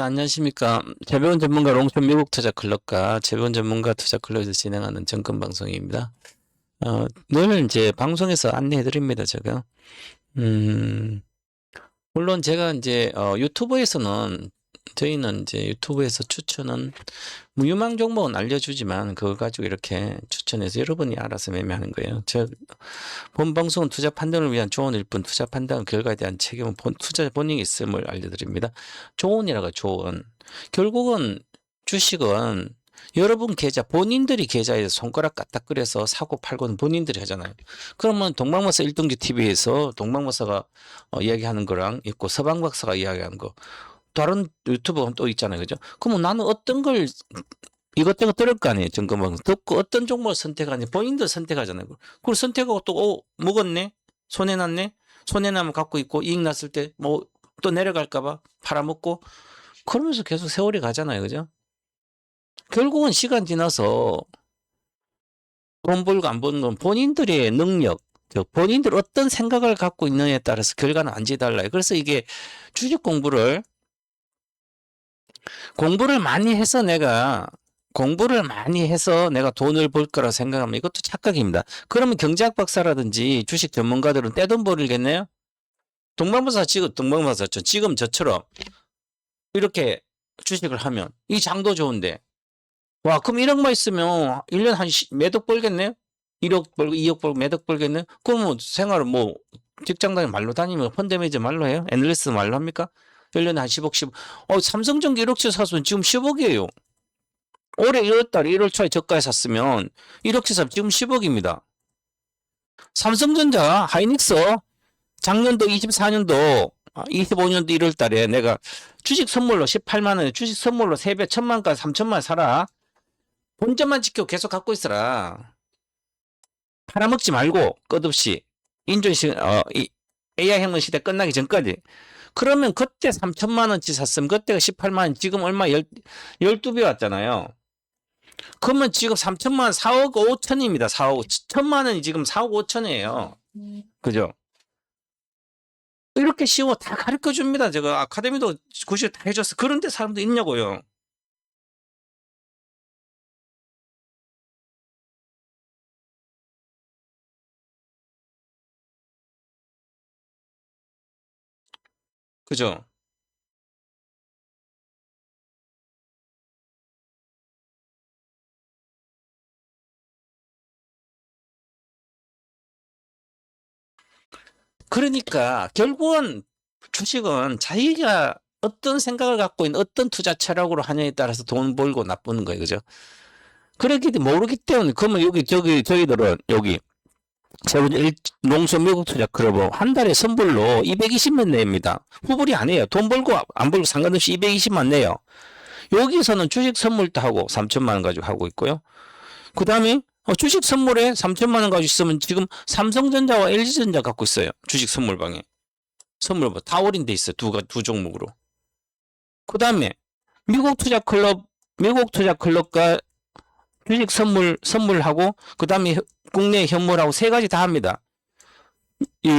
안녕하십니까. 재배운 전문가 롱션 미국 투자 클럽과 재배운 전문가 투자 클럽에서 진행하는 정권 방송입니다. 늘 이제 방송에서 안내해 드립니다, 제가. 물론 제가 이제, 유튜브에서는, 저희는 이제 유튜브에서 추천은, 유망 종목은 알려주지만, 그걸 가지고 이렇게 추천해서 여러분이 알아서 매매하는 거예요. 본 방송은 투자 판단을 위한 조언일 뿐, 투자 판단 결과에 대한 책임은 투자 본인이 있음을 알려드립니다. 조언이라고 조언. 결국은 주식은 여러분 계좌, 본인들이 계좌에서 손가락 까딱거려서 사고 팔고는 본인들이 하잖아요. 그러면 동방박사 1등기 TV에서 동방박사가 이야기하는 거랑 있고 서방박사가 이야기하는 거, 다른 유튜버가 또 있잖아요. 그죠? 그러면 나는 어떤 걸 이것저것 들을 거 아니에요. 점검방송 듣고 어떤 종목을 선택하니 본인들 선택하잖아요. 그걸 선택하고 또 먹었네, 손해났네, 손해나면 갖고 있고 이익 났을 때 뭐 또 내려갈까봐 팔아먹고, 그러면서 계속 세월이 가잖아요. 그죠? 결국은 시간 지나서 돈 벌고 안 버는 건 본인들의 능력, 즉 본인들 어떤 생각을 갖고 있느냐에 따라서 결과는 완전히 달라요. 그래서 이게 주식 공부를 많이 해서 내가 돈을 벌 거라 생각하면 이것도 착각입니다. 그러면 경제학 박사라든지 주식 전문가들은 떼돈 벌겠네요? 동방박사죠. 지금 저처럼 이렇게 주식을 하면 이 장도 좋은데, 와, 그럼 1억만 있으면 1년 매덕 벌겠네요? 1억 벌고 2억 벌고 매덕 벌겠네요? 그러면 생활을 뭐 직장 다니 말로 다니면 펀드 매니저 말로 해요? 애널리스트 말로 합니까? 1년에 한 10억, 10억. 삼성전기 1억씩 샀으면 지금 10억이에요. 올해 1월달 1월 초에 저가에 샀으면 1억씩 사면 지금 10억입니다. 삼성전자, 하이닉스, 작년도 24년도, 25년도 1월 달에 내가 주식 선물로 18만 원에 주식 선물로 3배 1000만 원까지 3000만 원 사라. 본점만 지켜 계속 갖고 있어라. 팔아먹지 말고 끝없이 AI 혁명 시대 끝나기 전까지. 그러면 그때 3천만 원치 샀으면 그때가 18만 원, 지금 얼마 12배 왔잖아요. 그러면 지금 3천만 원 4억 5천입니다. 4억 1천만 원이 지금 4억 5천이에요. 그죠? 이렇게 쉬워 다 가르쳐 줍니다. 제가 아카데미도 구실 다 해줬어. 그런데 사람도 있냐고요. 그죠? 그러니까 결국은 주식은 자기가 어떤 생각을 갖고 있는 어떤 투자 철학으로 하냐에 따라서 돈 벌고 나쁘는 거예요. 그죠? 그렇기 때문에 모르기 때문에, 그러면 저희들은 여기 농촌 미국 투자 클럽은 한 달에 선불로 220만 냅니다. 후불이 아니에요. 돈 벌고 안 벌고 상관없이 220만 내요. 여기서는 주식 선물도 하고 3천만 원 가지고 하고 있고요. 그 다음에 주식 선물에 3천만 원 가지고 있으면 지금 삼성전자와 LG전자 갖고 있어요. 주식 선물방에. 선물 다 올인돼 있어요. 두 종목으로. 그 다음에 미국 투자 클럽과 주식 선물하고, 그 다음에 국내 현물하고 세 가지 다 합니다. 이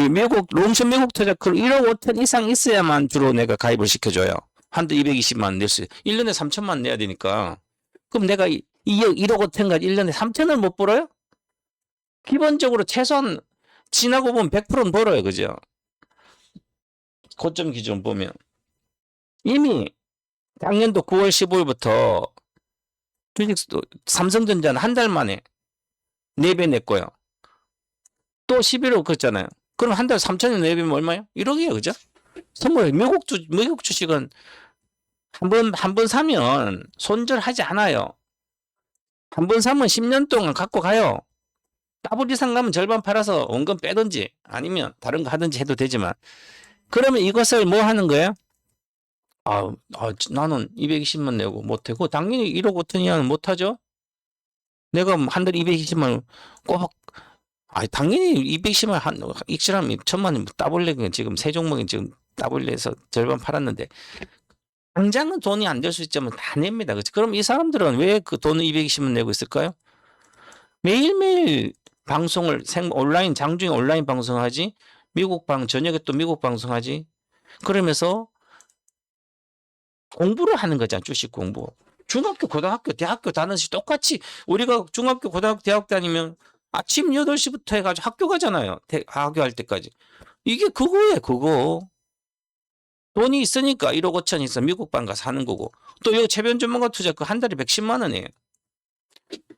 롱션 미국 투자 클럽 1억 5천 이상 있어야만 주로 내가 가입을 시켜줘요. 한도 220만 원 낼 수, 1년에 3천만 원 내야 되니까. 그럼 내가 1억 5천까지 1년에 3천을 못 벌어요? 기본적으로 최소한 지나고 보면 100%는 벌어요. 그죠? 고점 기준 보면. 이미 작년도 9월 15일부터 주식 삼성전자는 한 달 만에 4배 냈고요. 또 11월 그랬잖아요. 그럼 한 달 3천에 4배면 얼마예요? 1억이에요. 그죠? 선물, 미국 주식은 한 번 사면 손절하지 않아요. 한 번 사면 10년 동안 갖고 가요. 더블 이상 가면 절반 팔아서 원금 빼든지 아니면 다른 거 하든지 해도 되지만, 그러면 이것을 뭐 하는 거예요? 나는 220만 내고 못하고, 당연히 1억 5천 이하는 못하죠? 내가 한 달에 220만 원 꼭, 당연히 220만 한, 익실하면 1000만 원 따블레, 지금 세 종목이 지금 따블레에서 절반 팔았는데, 당장은 돈이 안 될 수 있지만 다 냅니다. 그치? 그럼 이 사람들은 왜 그 돈을 220만 내고 있을까요? 매일매일 방송을 온라인, 장중에 온라인 방송하지, 저녁에 또 미국 방송하지, 그러면서 공부를 하는 거잖아. 주식 공부. 중학교, 고등학교, 대학교 다니듯이 똑같이 우리가 중학교, 고등학교, 대학 다니면 아침 8시부터 해가지고 학교 가잖아요. 학교 할 때까지. 이게 그거예요, 그거. 돈이 있으니까 1억 5천 있어 미국 방 가서 사는 거고. 또 이 채변 전문가 투자 그 한 달에 110만 원이에요.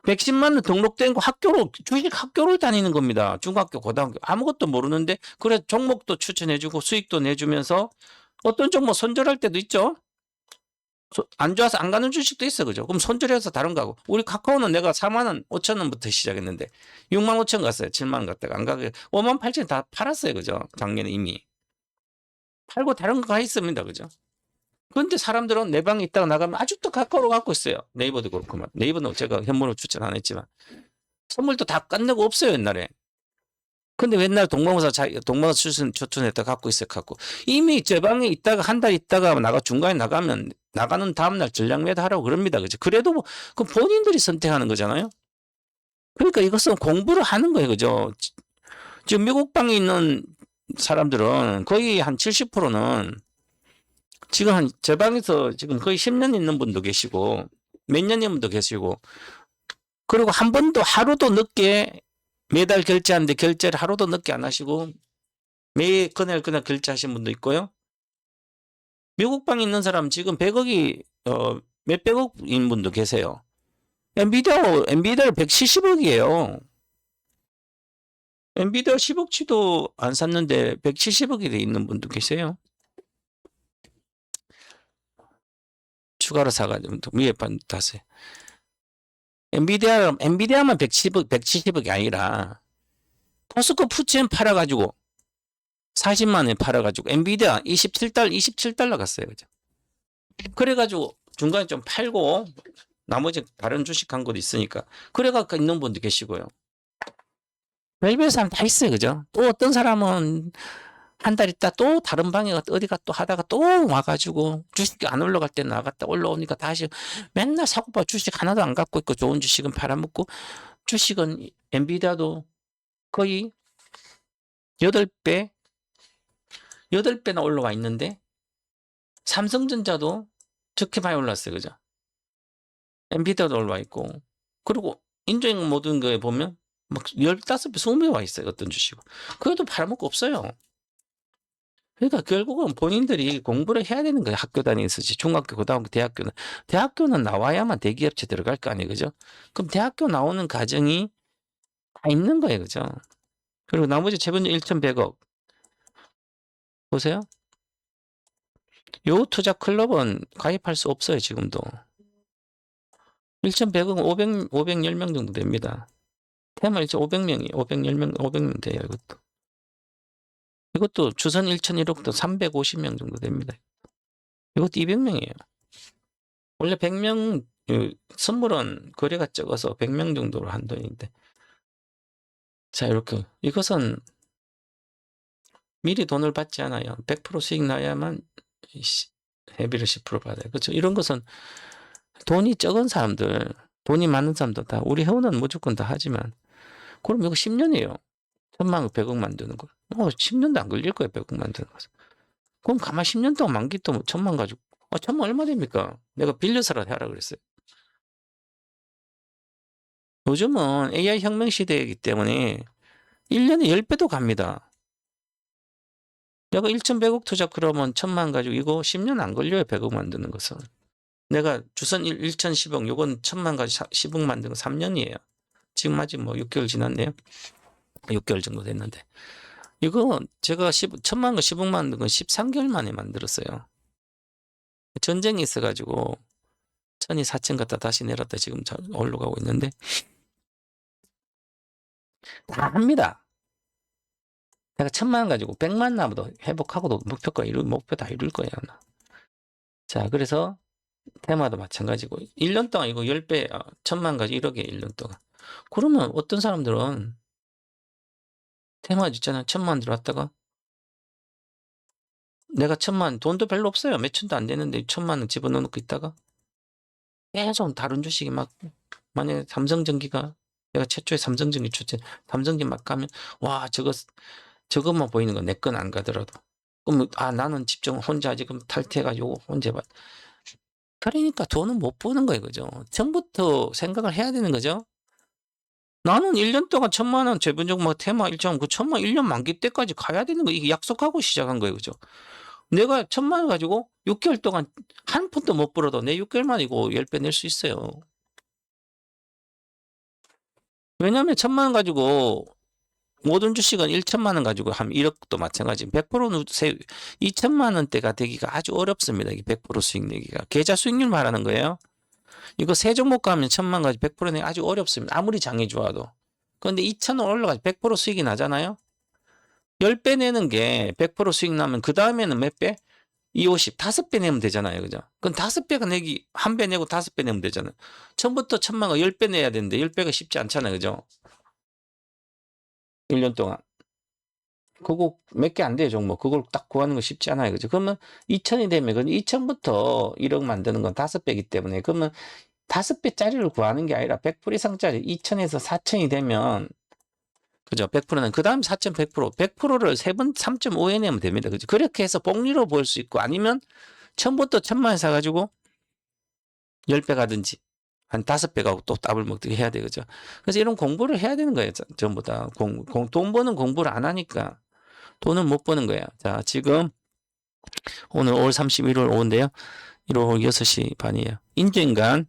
110만 원 등록된 거 학교로, 주식 학교를 다니는 겁니다. 중학교, 고등학교. 아무것도 모르는데, 그래, 종목도 추천해주고 수익도 내주면서 어떤 종목 손절할 때도 있죠? 안 좋아서 안 가는 주식도 있어, 그죠? 그럼 손절해서 다른 거 하고. 우리 카카오는 내가 4만 원, 5천 원부터 시작했는데, 6만 5천 갔어요. 7만 원 갔다가 안 가게. 5만 8천 다 팔았어요, 그죠? 작년에 이미. 팔고 다른 거 가 있습니다, 그죠? 그런데 사람들은 내 방에 있다가 나가면 아직도 카카오로 갖고 있어요. 네이버도 그렇구만. 네이버는 제가 현물로 추천 안 했지만. 선물도 다 끝내고 없어요, 옛날에. 근데 맨날 동방사 추천했다 갖고 있어요, 갖고. 이미 제 방에 있다가 한 달 있다가 중간에 나가면 나가는 다음날 전략 매도하라고 그럽니다. 그죠? 그래도 뭐, 그 본인들이 선택하는 거잖아요? 그러니까 이것은 공부를 하는 거예요, 그죠? 지금 미국 방에 있는 사람들은 거의 한 70%는 지금 제 방에서 지금 거의 10년 있는 분도 계시고, 몇 년 있는 분도 계시고, 그리고 한 번도 하루도 늦게 매달 결제하는데 결제를 하루도 늦게 안 하시고 매일 그날 결제하신 분도 있고요. 미국 방에 있는 사람 지금 100억이 몇백억인 분도 계세요. 엔비디아를 170억이에요. 엔비디아 10억치도 안 샀는데 170억이 돼 있는 분도 계세요. 추가로 사가지고 위에 타세요. 엔비디아만 170억이 아니라 포스코 푸치엔 팔아가지고 40만 원에 팔아가지고 엔비디아 27달러 갔어요. 그죠? 그래가지고 중간에 좀 팔고 나머지 다른 주식 한 곳 있으니까 그래갖고 있는 분도 계시고요. 별별 사람 다 있어요. 그죠? 또 어떤 사람은 한 달 있다 또 다른 방에 어디가 또 하다가 또 와가지고 주식이 안 올라갈 때 나갔다 올라오니까 다시 맨날 사고파 주식 하나도 안 갖고 있고 좋은 주식은 팔아먹고 주식은 엔비디아도 거의 8배 8배나 올라와 있는데 삼성전자도 저렇게 많이 올랐어요. 그죠? 엔비디아도 올라와 있고 그리고 인조인 모든 거에 보면 막 15배, 20배 와 있어요. 어떤 주식은. 그래도 팔아먹고 없어요. 그러니까 결국은 본인들이 공부를 해야 되는 거예요. 학교 다니면서 중학교, 고등학교, 대학교는 나와야만 대기업체 들어갈 거 아니에요. 그죠? 그럼 대학교 나오는 과정이 다 있는 거예요. 그죠? 그리고 나머지 재본적 1,100억. 보세요. 요 투자 클럽은 가입할 수 없어요. 지금도. 1,100억 510명 정도 됩니다. 테마 500명이 510명 돼요. 이것도 주선 1,001억도 350명 정도 됩니다. 이것도 200명이에요. 원래 100명 선물은 거래가 적어서 100명 정도로 한 돈인데 자 이렇게 이것은 미리 돈을 받지 않아요. 100% 수익 나야만 회비를 10% 받아요. 그렇죠? 이런 것은 돈이 적은 사람들, 돈이 많은 사람들 다 우리 회원은 무조건 다 하지만 그럼 이거 10년이에요. 1,000만 원, 100억 만드는 거. 10년도 안 걸릴 거예요. 100억 만드는 거. 그럼 가만 10년 동안 만기 또 1,000만 가지고 1,000만 얼마 됩니까? 내가 빌려서라도 하라 그랬어요. 요즘은 AI 혁명 시대이기 때문에 1년에 10배도 갑니다. 내가 1,100억 투자 그러면 1,000만 가지고 이거 10년 안 걸려요. 100억 만드는 것은. 내가 주선 1,010억 요건 1,000만 가지고 10억 만드는 거 3년이에요. 지금 아직 뭐 6개월 지났네요. 6개월 정도 됐는데. 이거 제가 1,000만 거 10억 만든 건 13개월 만에 만들었어요. 전쟁이 있어가지고 1,000이 4,000 갔다 다시 내렸다 지금 올라가고 있는데 다 합니다. 내가 1,000만 원 가지고 100만 나무도 회복하고도 목표 다 이룰 거예요. 자, 그래서 테마도 마찬가지고 1년 동안 이거 10배 1,000만 가지고 1억에 1년 동안. 그러면 어떤 사람들은 테마 있잖아요. 1,000만 들어왔다가 내가 1,000만 돈도 별로 없어요. 몇 천도 안 되는데 1,000만 원 집어넣고 있다가 계속 다른 주식이 막 만약에 삼성전기가 내가 최초에 삼성전기 추천 삼성전기 막 가면 와 저것만 보이는 거 내 건 안 가더라도 그럼 나는 집중 혼자 지금 탈퇴해가지고 혼자 그러니까 돈은 못 버는 거예요. 그죠? 처음부터 생각을 해야 되는 거죠. 나는 1년 동안 1,000,000원 재분적 뭐 테마 일정 그 1,000,000원 1년 만기 때까지 가야 되는 거 이게 약속하고 시작한 거예요. 그죠? 내가 1,000,000원 가지고 6개월 동안 한 푼도 못 벌어도 내 6개월만 이거 10배 낼 수 있어요. 왜냐하면 1,000,000원 가지고 모든 주식은 1,000,000원 가지고 하면 1억도 마찬가지. 100%는 2,000,000 원대가 되기가 아주 어렵습니다. 이 100% 수익 내기가. 계좌 수익률 말하는 거예요. 이거 세 종목 가면 1,000,000 가지고 100% 내기 아주 어렵습니다. 아무리 장이 좋아도. 그런데 2,000원 올라가서 100% 수익이 나잖아요. 10배 내는 게 100% 수익 나면 그 다음에는 몇 배? 250, 5배 내면 되잖아요. 그죠? 그럼 5배가 내기, 1배 내고 5배 내면 되잖아요. 처음부터 1,000,000원 10배 내야 되는데 10배가 쉽지 않잖아요. 그죠? 1년 동안. 그거 몇 개 안 돼요, 종목. 그걸 딱 구하는 거 쉽지 않아요. 그죠? 그러면 2,000이 되면, 그 2,000부터 1억 만드는 건 5배이기 때문에, 그러면 5배짜리를 구하는 게 아니라 100% 이상짜리 2,000에서 4,000이 되면, 그죠? 100%는, 그 다음 4,000, 100%. 100%를 3번 3.5에 내면 됩니다. 그죠? 그렇게 해서 복리로 볼 수 있고, 아니면 처음부터 1,000만 사가지고 10배 가든지, 한 5배 가고 또 더블 먹듯이 해야 되죠. 그래서 이런 공부를 해야 되는 거예요. 전부 다. 돈 버는 공부를 안 하니까. 돈은 못 버는 거야. 자, 지금 오늘 5월 31일 오후인데요. 1월 6시 반이에요. 인조인간,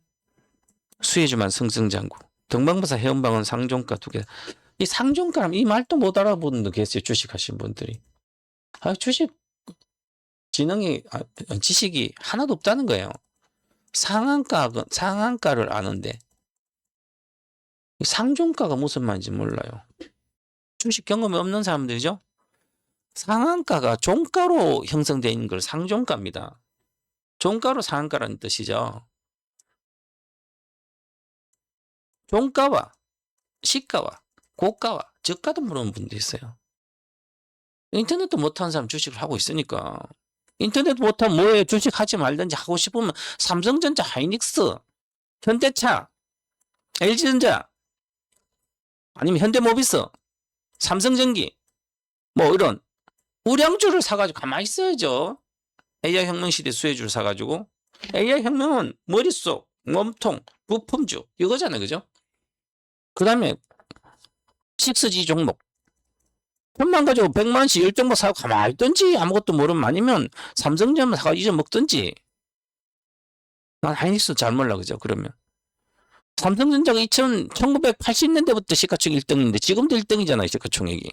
수혜주만 승승장구. 등방부사 해운방은 상종가 2개. 이 상종가라면 이 말도 못 알아보는 분 계세요. 주식하신 분들이. 주식 지식이 하나도 없다는 거예요. 상한가를 아는데 상종가가 무슨 말인지 몰라요. 주식 경험이 없는 사람들이죠. 상한가가 종가로 형성되어 있는 걸 상종가입니다. 종가로 상한가라는 뜻이죠. 종가와 시가와 고가와 저가도 모르는 분도 있어요. 인터넷도 못하는 사람 주식을 하고 있으니까. 인터넷 못하면 뭐예요? 주식 하지 말든지 하고 싶으면 삼성전자, 하이닉스, 현대차, LG전자, 아니면 현대모비스, 삼성전기, 뭐 이런 우량주를 사가지고 가만히 있어야죠. AI 혁명 시대 수혜주를 사가지고. AI 혁명은 머릿속, 몸통, 부품주 이거잖아요. 그죠? 그 다음에 6G 종목. 1,000만 가지고 100만원씩 10종목 사고 가만히 있든지 아무것도 모르면 아니면 삼성전자 사고 잊어먹든지. 난 하이닉스 잘 몰라. 그죠? 그러면. 삼성전자가 1980년대부터 시가총 1등인데 지금도 1등이잖아요. 시가총액이.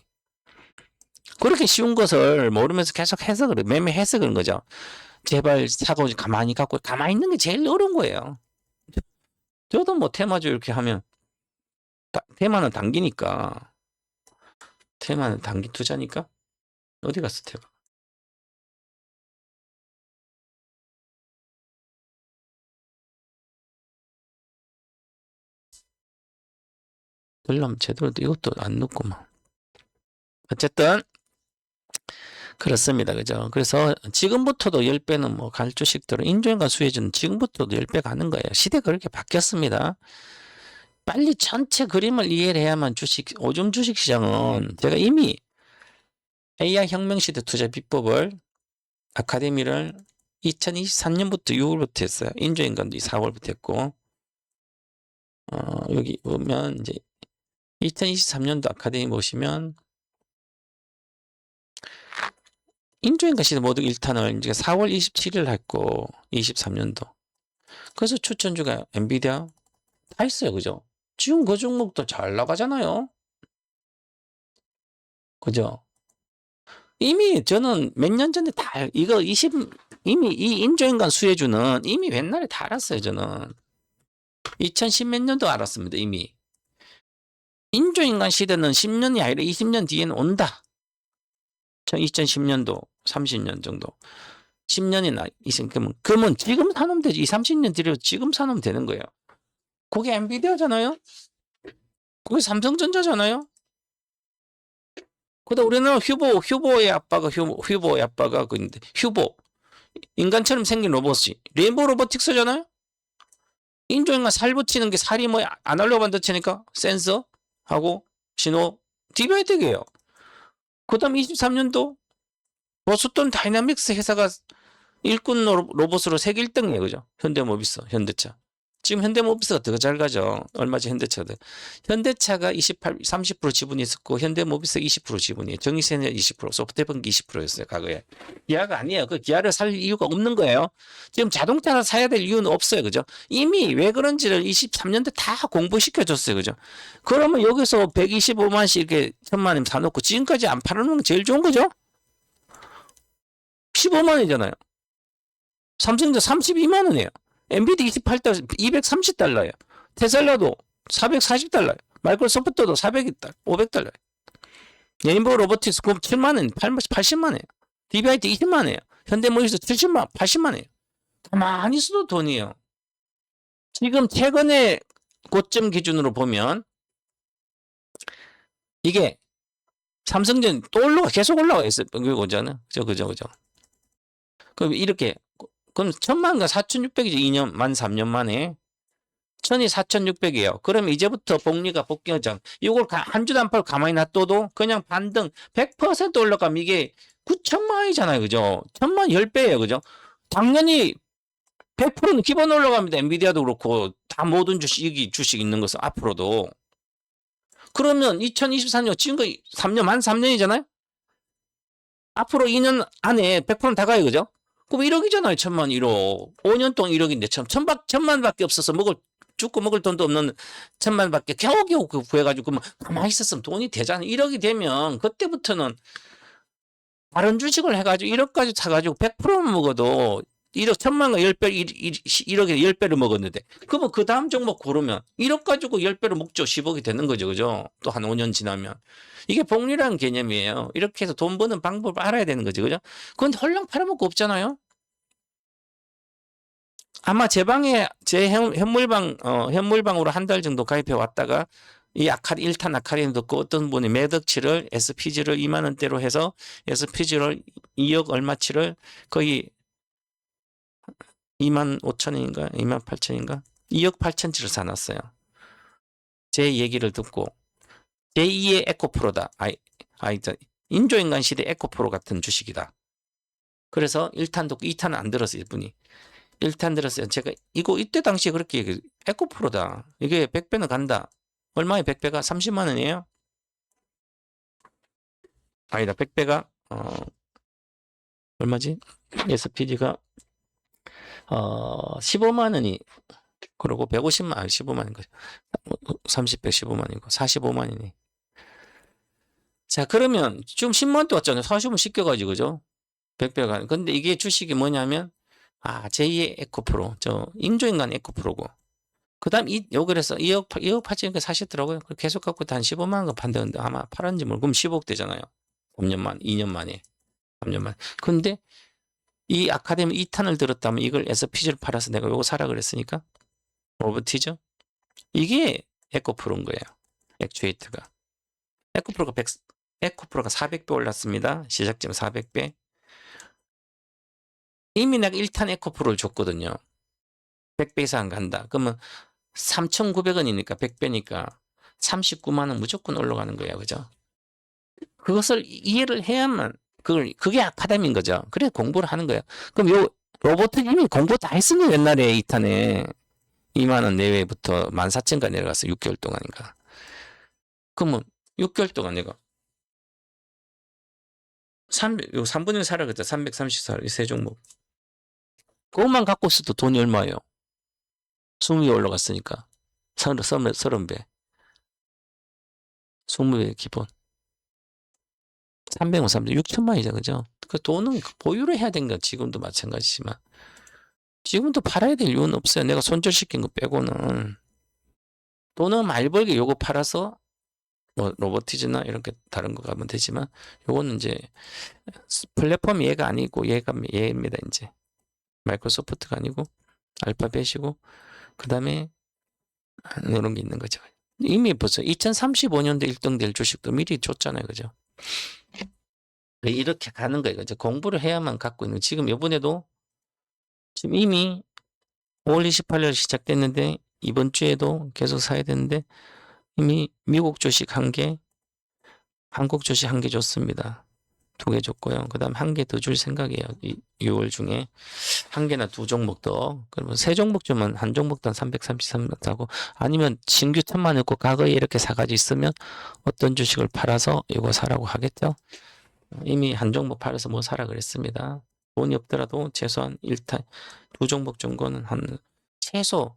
그렇게 쉬운 것을 모르면서 계속 해석을, 매매해서 그런 거죠. 제발 사고 가만히 갖고, 가만히 있는 게 제일 어려운 거예요. 저도 뭐 테마주 이렇게 하면, 테마는 단기니까. 테마는 단기 투자니까? 어디 갔어, 테마? 들려면 제대로 이것도 안 넣고만. 어쨌든, 그렇습니다. 그죠? 그래서 지금부터도 10배는 뭐 갈 주식들은 인조인간 수혜주는 지금부터도 10배 가는 거예요. 시대가 그렇게 바뀌었습니다. 빨리 전체 그림을 이해를 해야만 오줌 주식 시장은 제가 이미 AI 혁명 시대 투자 비법을 아카데미를 2023년부터 6월부터 했어요. 인조인간도 4월부터 했고, 여기 보면 이제 2023년도 아카데미 보시면 인조인간 시대 모두 1탄을 이제 4월 27일 했고 23년도. 그래서 추천주가 엔비디아 다 있어요. 그죠? 지금 그 종목도 잘 나가잖아요. 그죠? 이미 저는 몇 년 전에 이미 이 인조인간 수혜주는 이미 옛날에 다 알았어요. 저는 2010 몇 년도 알았습니다. 이미 인조인간 시대는 10년이 아니라 20년 뒤에는 온다. 2010년도 30년 정도 10년이나 있으면 그러면 지금 사놓으면 되지. 20, 30년 뒤로 지금 사놓으면 되는 거예요. 그게 엔비디아잖아요. 그게 삼성전자잖아요. 그다 우리는 휴보의 아빠가 휴보 인간처럼 생긴 로봇이 레인보우 로보틱스잖아요. 인조인간 살 붙이는 게 살이 뭐 아날로그 반도체니까 센서하고 신호 디바이드게요. 그다음 23년도 보스턴 다이나믹스 회사가 일꾼 로봇으로 세계 1등이에요. 그죠? 현대모비스, 현대차. 지금 현대모비스가 더 잘 가죠. 얼마 전 현대차가. 현대차가 30% 지분이 있었고, 현대모비스가 20% 지분이에요. 정의세는 20%, 소프트뱅크 20%였어요. 과거에. 기아가 아니에요. 그 기아를 살 이유가 없는 거예요. 지금 자동차를 사야 될 이유는 없어요. 그죠? 이미 왜 그런지를 23년대 다 공부시켜줬어요. 그죠? 그러면 여기서 125만씩 이렇게 1000만원 사놓고 지금까지 안 팔아놓는 게 제일 좋은 거죠? 15만원이잖아요. 삼성전자 32만원이에요. 엔비디 28달러, 230달러예요. 테슬라도 440달러예요. 마이크로소프트도 400달러, 500달러예요. 레인보우 로보틱스 7만원, 80만원이에요. DBIT 20만원이에요. 현대모비스 70만, 80만원이에요. 가만히 있어도 돈이에요. 지금 최근에 고점 기준으로 보면 이게 삼성전 또 계속 올라가 있어요. 그거잖아요. 그죠. 그럼 이렇게 그럼 1000만과 4600이죠. 2년 만 3년 만에 1000이 4600이에요. 그럼 이제부터 복리가 복귀하장 이걸 한 주도 안 팔고 가만히 놔둬도 그냥 반등 100% 올라가면 이게 9천만이잖아요. 그죠? 1000만 10배예요. 그죠? 당연히 100%는 기본 올라갑니다. 엔비디아도 그렇고 다 모든 주식 있는 것은 앞으로도. 그러면 2024년 지금까지 3년 만 3년이잖아요. 앞으로 2년 안에 100%는 다 가요. 그죠? 그럼 1억이잖아요. 1000만 1억. 5년 동안 1억인데 1000만밖에 없어서 죽고 먹을 돈도 없는 1000만밖에 겨우겨우 구해가지고 그러면 가만히 있었으면 돈이 되잖아요. 1억이 되면 그때부터는 다른 주식을 해가지고 1억까지 사가지고 100%만 먹어도 1억 1000만과 10배 1억에 10배를 먹었는데 그러면 그 다음 종목 고르면 1억 가지고 10배를 먹죠. 10억이 되는 거죠. 그죠? 또 한 5년 지나면 이게 복리라는 개념이에요. 이렇게 해서 돈 버는 방법을 알아야 되는 거죠. 그죠? 그건 헐렁 팔아먹고 없잖아요. 아마 제 현물방으로 한 달 정도 가입해 왔다가 이 1탄 아카리는 듣고 어떤 분이 매덕치를 SPG를 2만 원대로 해서 SPG를 2억 얼마치를 거의 2만 5천인가 2만 8천인가 2억 8천치를 사놨어요. 제 얘기를 듣고 제2의 에코프로다. 인조인간 시대 에코프로 같은 주식이다. 그래서 1탄 듣고 2탄은 안 들었어요. 이분이. 1탄 들었어요. 제가 이거 이때 당시에 그렇게 얘기해요. 에코프로다. 이게 100배는 간다. 얼마에 100배가? 30만 원이에요? 아니다. 100배가 얼마지? SPG가 15만 원이 그리고 150만 원, 15만인 거죠. 30배 15만이고 45만이네. 자, 그러면 지금 10만 원 왔잖아요. 40원 씻겨가지고 그죠? 100배가. 근데 이게 주식이 뭐냐면 제2의 에코프로. 인조인간 에코프로고. 그 다음, 그래서 2억 8천이니까 사셨더라고요. 계속 갖고 한 15만 원 판다는데 아마 팔았는지 모르고, 그럼 15억 되잖아요. 2년 만에. 3년 만에. 근데 이 아카데미 2탄을 들었다면 이걸 SPG를 팔아서 내가 요거 사라 그랬으니까. 로보티죠? 이게 에코프로인 거예요. 액추에이트가. 에코프로가 400배 올랐습니다. 시작점 400배. 이미 내가 1탄 에코프로를 줬거든요. 100배 이상 간다. 그러면 3,900원이니까 100배니까 39만 원 무조건 올라가는 거예요. 그죠? 그것을 이해를 해야만 그게 아카데미인 거죠. 그래 공부를 하는 거예요. 그럼 요 로봇 이미 공부 다 했으니 옛날에 2탄에 2만 원 내외부터 14,000가 내려갔어. 6개월 동안인가. 그러면 6개월 동안 내가 3분의 1 사라 그랬죠. 334, 이 세 종목. 그것만 갖고 있어도 돈이 얼마예요? 20배 올라갔으니까. 30배. 20배 기본. 300만, 300, 6천만이죠. 그죠? 그 돈은 보유를 해야 되는 건 지금도 마찬가지지만. 지금도 팔아야 될 이유는 없어요. 내가 손절시킨 거 빼고는. 돈은 많이 벌게 요거 팔아서 뭐 로보티즈나 이렇게 다른 거 가면 되지만 요거는 이제 플랫폼 얘가 아니고 얘입니다. 이제 마이크로소프트가 아니고 알파벳이고 그 다음에 이런 게 있는 거죠. 이미 벌써 2035년도 1등 될 주식도 미리 줬잖아요. 그죠? 이렇게 가는 거예요. 이제 공부를 해야만 갖고 있는. 지금 이번에도 지금 이미 5월 28일 시작됐는데 이번 주에도 계속 사야 되는데 이미 미국 주식 1개, 한국 주식 1개 줬습니다. 2개 줬고요. 그 다음 1개 더 줄 생각이에요. 6월 중에 1개나 2종목 더. 그러면 3종목 주면 한 종목당 333만 사고, 아니면 신규 1,000만 있고 과거에 이렇게 사가지고 있으면 어떤 주식을 팔아서 이거 사라고 하겠죠. 이미 한 종목 팔아서 뭐 사라 그랬습니다. 돈이 없더라도 최소한 2종목 정도는 한 최소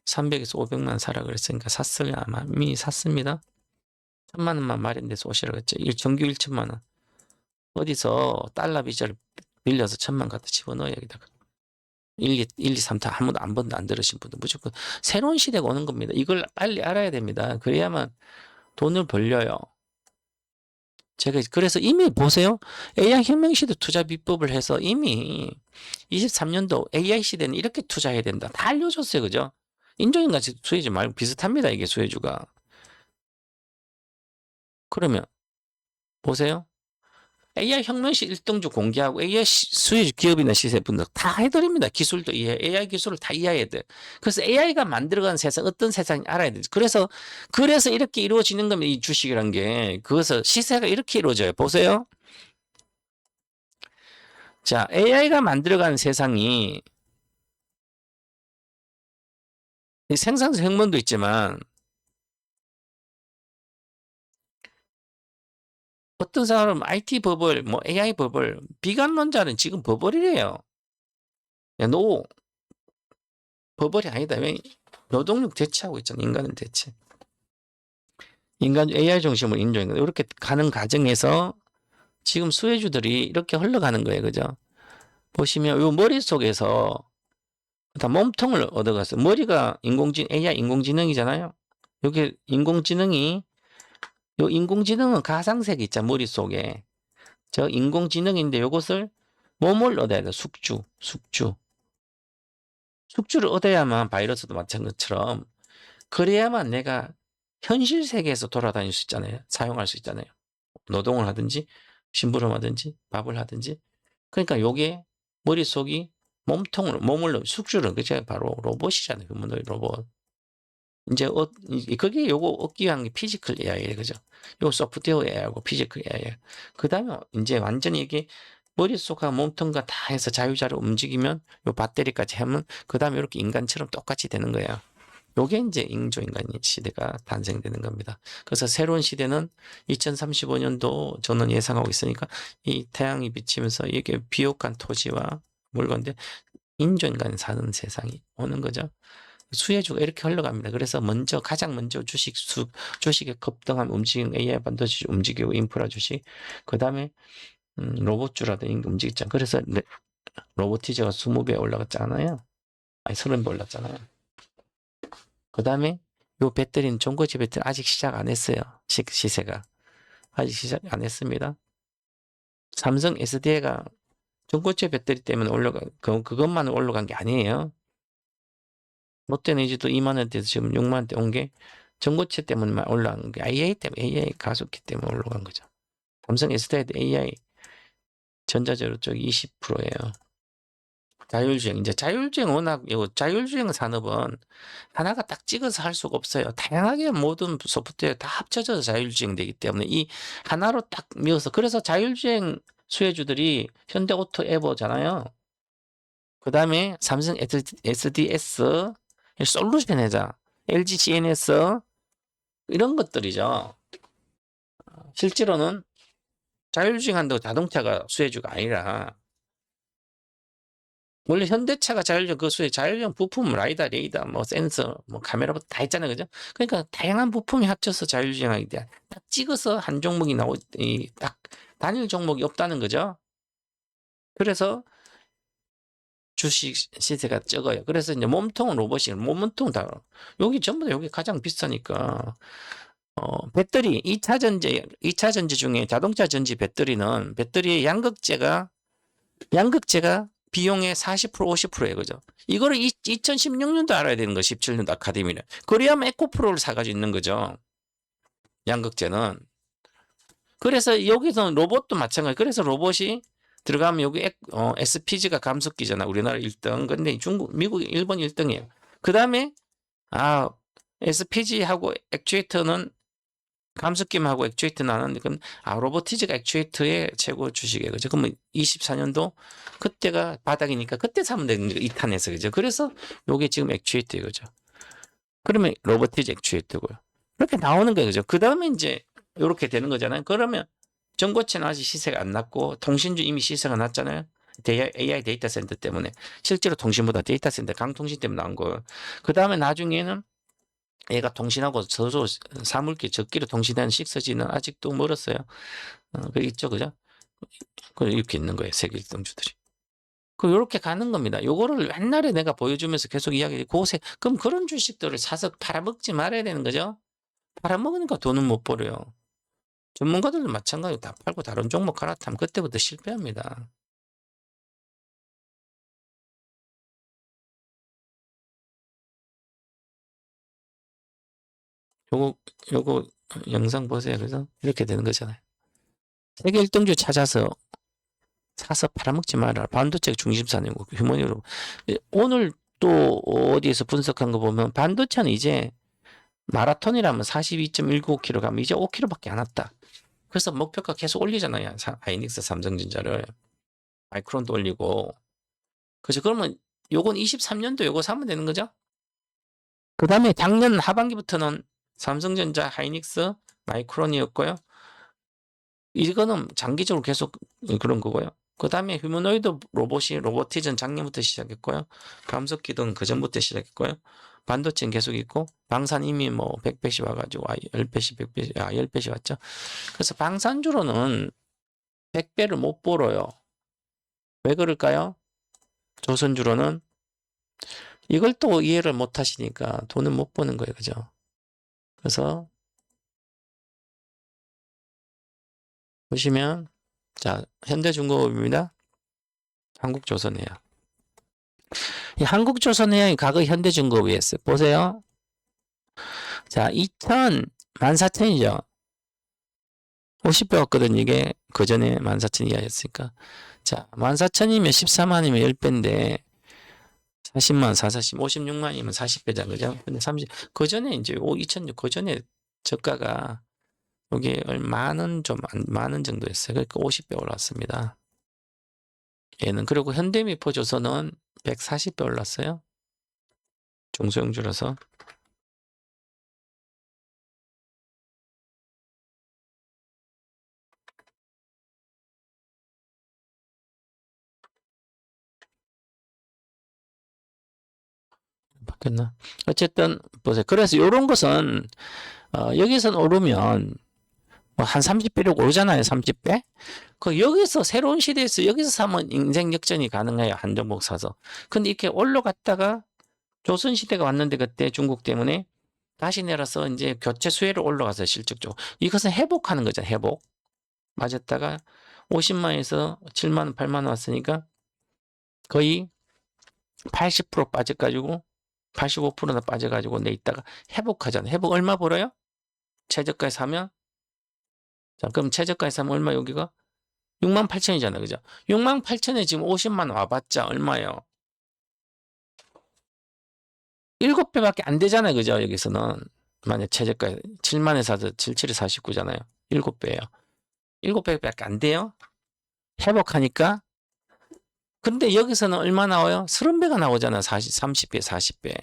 300에서 500만 사라 그랬으니까 샀으면 아마 이미 샀습니다. 1,000만 원만 마련돼서 오시라고 했죠. 정규 1,000만 원. 어디서 달러 빚을 빌려서 1,000만 갖다 집어넣어야 여기다가. 1, 2, 3, 다 한 번도 한 번도 안 들으신 분들 무조건 새로운 시대가 오는 겁니다. 이걸 빨리 알아야 됩니다. 그래야만 돈을 벌려요. 제가 그래서 이미 보세요. AI 혁명 시대 투자 비법을 해서 이미 23년도 AI 시대는 이렇게 투자해야 된다. 다 알려줬어요. 그죠? 인조인간 수혜주 말고 비슷합니다. 이게 수혜주가. 그러면 보세요. AI 혁명시 1등주 공개하고 AI 수혜주 기업이나 시세 분석 다 해드립니다. 기술도 이해, AI 기술을 다 이해해야 돼. 그래서 AI가 만들어간 세상, 어떤 세상이 알아야 되지. 그래서 이렇게 이루어지는 겁니다. 이 주식이란 게. 그래서 시세가 이렇게 이루어져요. 보세요. 자, AI가 만들어간 세상이 생산성 혁명도 있지만 어떤 사람은 IT 버블, 뭐 AI 버블, 비관론자는 지금 버블이래요. 노 버블이 아니다. 왜 노동력 대체하고 있잖아. 인간은 대체. 인간 AI 중심으로 인조인간 이렇게 가는 과정에서 지금 수혜주들이 이렇게 흘러가는 거예요. 그죠? 보시면 요 머릿속에서 다 몸통을 얻어갔어요. 머리가 AI 인공지능이잖아요. 여기 인공지능이 요 인공지능은 가상세계 있잖아. 머릿속에. 저 인공지능인데 요것을 몸을 얻어야 돼. 숙주를 얻어야만 바이러스도 마찬가지인 것처럼 그래야만 내가 현실 세계에서 돌아다닐 수 있잖아요. 사용할 수 있잖아요. 노동을 하든지 심부름하든지 밥을 하든지. 그러니까 요게 머릿속이 몸을 숙주를 그게 바로 로봇이잖아요. 그 로봇. 이제 그게 요거 얻기 위한 게 피지컬 AI예요. 그죠? 요 소프트웨어 AI하고 피지컬 AI. 그다음에 이제 완전히 이게 머릿속과 몸통과 다 해서 자유자재로 움직이면 요 배터리까지 하면 그다음에 이렇게 인간처럼 똑같이 되는 거예요. 요게 이제 인조인간 시대가 탄생되는 겁니다. 그래서 새로운 시대는 2035년도 저는 예상하고 있으니까 이 태양이 비치면서 이게 비옥한 토지와 물건들 인조인간이 사는 세상이 오는 거죠. 수혜주가 이렇게 흘러갑니다. 그래서 가장 먼저 주식의 급등함 움직이는 AI 반도체 움직이고 인프라 주식, 그 다음에 로봇주라든지 움직였잖아요. 그래서 로보티즈가 20배 올라갔잖아요. 아니 30배 올랐잖아요. 그 다음에 요 배터리는 전고체 배터리 아직 시작 안 했어요. 시세가. 아직 시작 안 했습니다. 삼성 SDI가 전고체 배터리 때문에 그것만 올라간 게 아니에요. 롯데는 이제 또 2만 원대에서 지금 6만 원대 온 게 전고체 때문에만 올라간 게 AI 가속기 때문에 올라간 거죠. 삼성 SDI도 AI 전자재료 쪽이 20%예요. 자율주행. 이제 자율주행 워낙, 자율주행 산업은 하나가 딱 찍어서 할 수가 없어요. 다양하게 모든 소프트웨어 다 합쳐져서 자율주행 되기 때문에 이 하나로 딱 미어서, 그래서 자율주행 수혜주들이 현대오토 에버잖아요. 그 다음에 삼성 SDS, 솔루션 회사, LG GNS, 이런 것들이죠. 실제로는 자율주행 한다고 자동차가 수혜주가 아니라, 원래 현대차가 자율주행 부품, 라이다, 레이더, 뭐 센서, 뭐 카메라부터 다 있잖아요. 그죠? 그러니까 다양한 부품이 합쳐서 자율주행하기 때문에 딱 찍어서 한 종목이 딱 단일 종목이 없다는 거죠. 그래서 주식 시세가 적어요. 그래서 이제 몸통은 몸통 다, 여기 전부 다 여기 가장 비싸니까. 배터리, 2차 전지 중에 자동차 전지 배터리의 양극재가 비용의 40%, 50%예요. 그죠? 이거를 2016년도 알아야 되는 거, 17년도 아카데미는. 그래야만 에코프로를 사가지고 있는 거죠. 양극재는. 그래서 여기서 로봇도 마찬가지. 그래서 로봇이 들어가면 여기 SPG가 감속기잖아. 우리나라 1등. 근데 미국, 일본 1등이에요. 그 다음에, SPG하고 액추에이터는 감속기하고 액추에이터 나눴는데, 그럼, 로보티즈가 액추에이터의 최고 주식이에요. 그죠? 그러면 24년도, 그때가 바닥이니까 그때 사면 되는 거죠. 2탄에서. 그죠? 그래서 요게 지금 액추에이터예요. 그죠? 그러면 로보티즈 액추에이터고요. 그렇게 나오는 거예요. 그죠? 그 다음에 이제, 요렇게 되는 거잖아요. 그러면, 전고체는 아직 시세가 안 났고, 통신주 이미 시세가 났잖아요. AI 데이터 센터 때문에. 실제로 통신보다 데이터 센터, 강통신 때문에 나온 거예요. 그 다음에 나중에는 얘가 통신하고 저도 사물기 적기로 통신하는 식서지는 아직도 멀었어요. 그 있죠, 그죠? 이렇게 있는 거예요, 세계 1등주들이. 요렇게 가는 겁니다. 요거를 옛날에 내가 보여주면서 계속 이야기, 그럼 그런 주식들을 사서 팔아먹지 말아야 되는 거죠? 팔아먹으니까 돈은 못 벌어요. 전문가들도 마찬가지로 다 팔고 다른 종목 갈아타면 그때부터 실패합니다. 요거 영상 보세요. 그래서 이렇게 되는 거잖아요. 세계 1등주 찾아서 사서 팔아먹지 마라. 반도체가 중심사니고 휴머니로. 오늘 또 어디에서 분석한 거 보면 반도체는 이제 마라톤이라면 42.195km 가면 이제 5km밖에 안 왔다. 그래서 목표가 계속 올리잖아요. 하이닉스, 삼성전자를. 마이크론도 올리고. 그죠? 그러면 요건 23년도 요거 사면 되는 거죠? 그 다음에 작년 하반기부터는 삼성전자, 하이닉스, 마이크론이었고요. 이거는 장기적으로 계속 그런 거고요. 그 다음에 휴머노이드 로보티즈는 작년부터 시작했고요. 감속기도는 그 전부터 시작했고요. 반도체는 계속 있고, 방산 이미 뭐 100배씩 와가지고, 10배씩, 100배씩, 10배씩 왔죠. 그래서 방산주로는 100배를 못 벌어요. 왜 그럴까요? 조선주로는 이걸 또 이해를 못 하시니까 돈을 못 버는 거예요. 그죠? 그래서 보시면, 자, 현대중공업입니다. 한국조선해양. 이 한국조선해양이 과거 현대중공업이었어요. 보세요. 자, 14,000이죠. 50배 왔거든, 이게. 그 전에 14,000 이하였으니까. 자, 14,000이면 14만이면 10배인데, 40만, 40, 56만이면 40배잖아, 그죠? 근데 그 전에 이제 2006, 그 전에 저가가, 여기 만원 정도였어요. 그러니까 50배 올랐습니다. 얘는. 그리고 현대미포조선은 140배 올랐어요. 중소형주라서. 바뀌었나? 어쨌든 보세요. 그래서 이런 것은 여기선 오르면 뭐 한 30배로 오르잖아요. 30배. 여기서 새로운 시대에서 여기서 사면 인생 역전이 가능해요. 한 종목 사서. 근데 이렇게 올라갔다가 조선시대가 왔는데 그때 중국 때문에 다시 내려서 이제 교체 수혜로 올라가서 실적적으로. 이것은 회복하는 거죠. 회복. 맞았다가 50만에서 7만, 8만 왔으니까 거의 80% 빠져가지고 85%나 빠져가지고 내 있다가 회복하잖아요. 회복 얼마 벌어요? 최저가에 사면? 자, 그럼 최저가에 사면 얼마 여기가? 68,000이잖아. 그죠? 68,000에 지금 50만 와봤자 얼마예요? 7배밖에 안 되잖아요. 그죠? 여기서는. 만약 최저가에 7만에 사도 77에 49잖아요. 7배예요. 7배밖에 안 돼요? 회복하니까. 근데 여기서는 얼마 나와요? 30배가 나오잖아. 30배, 40배.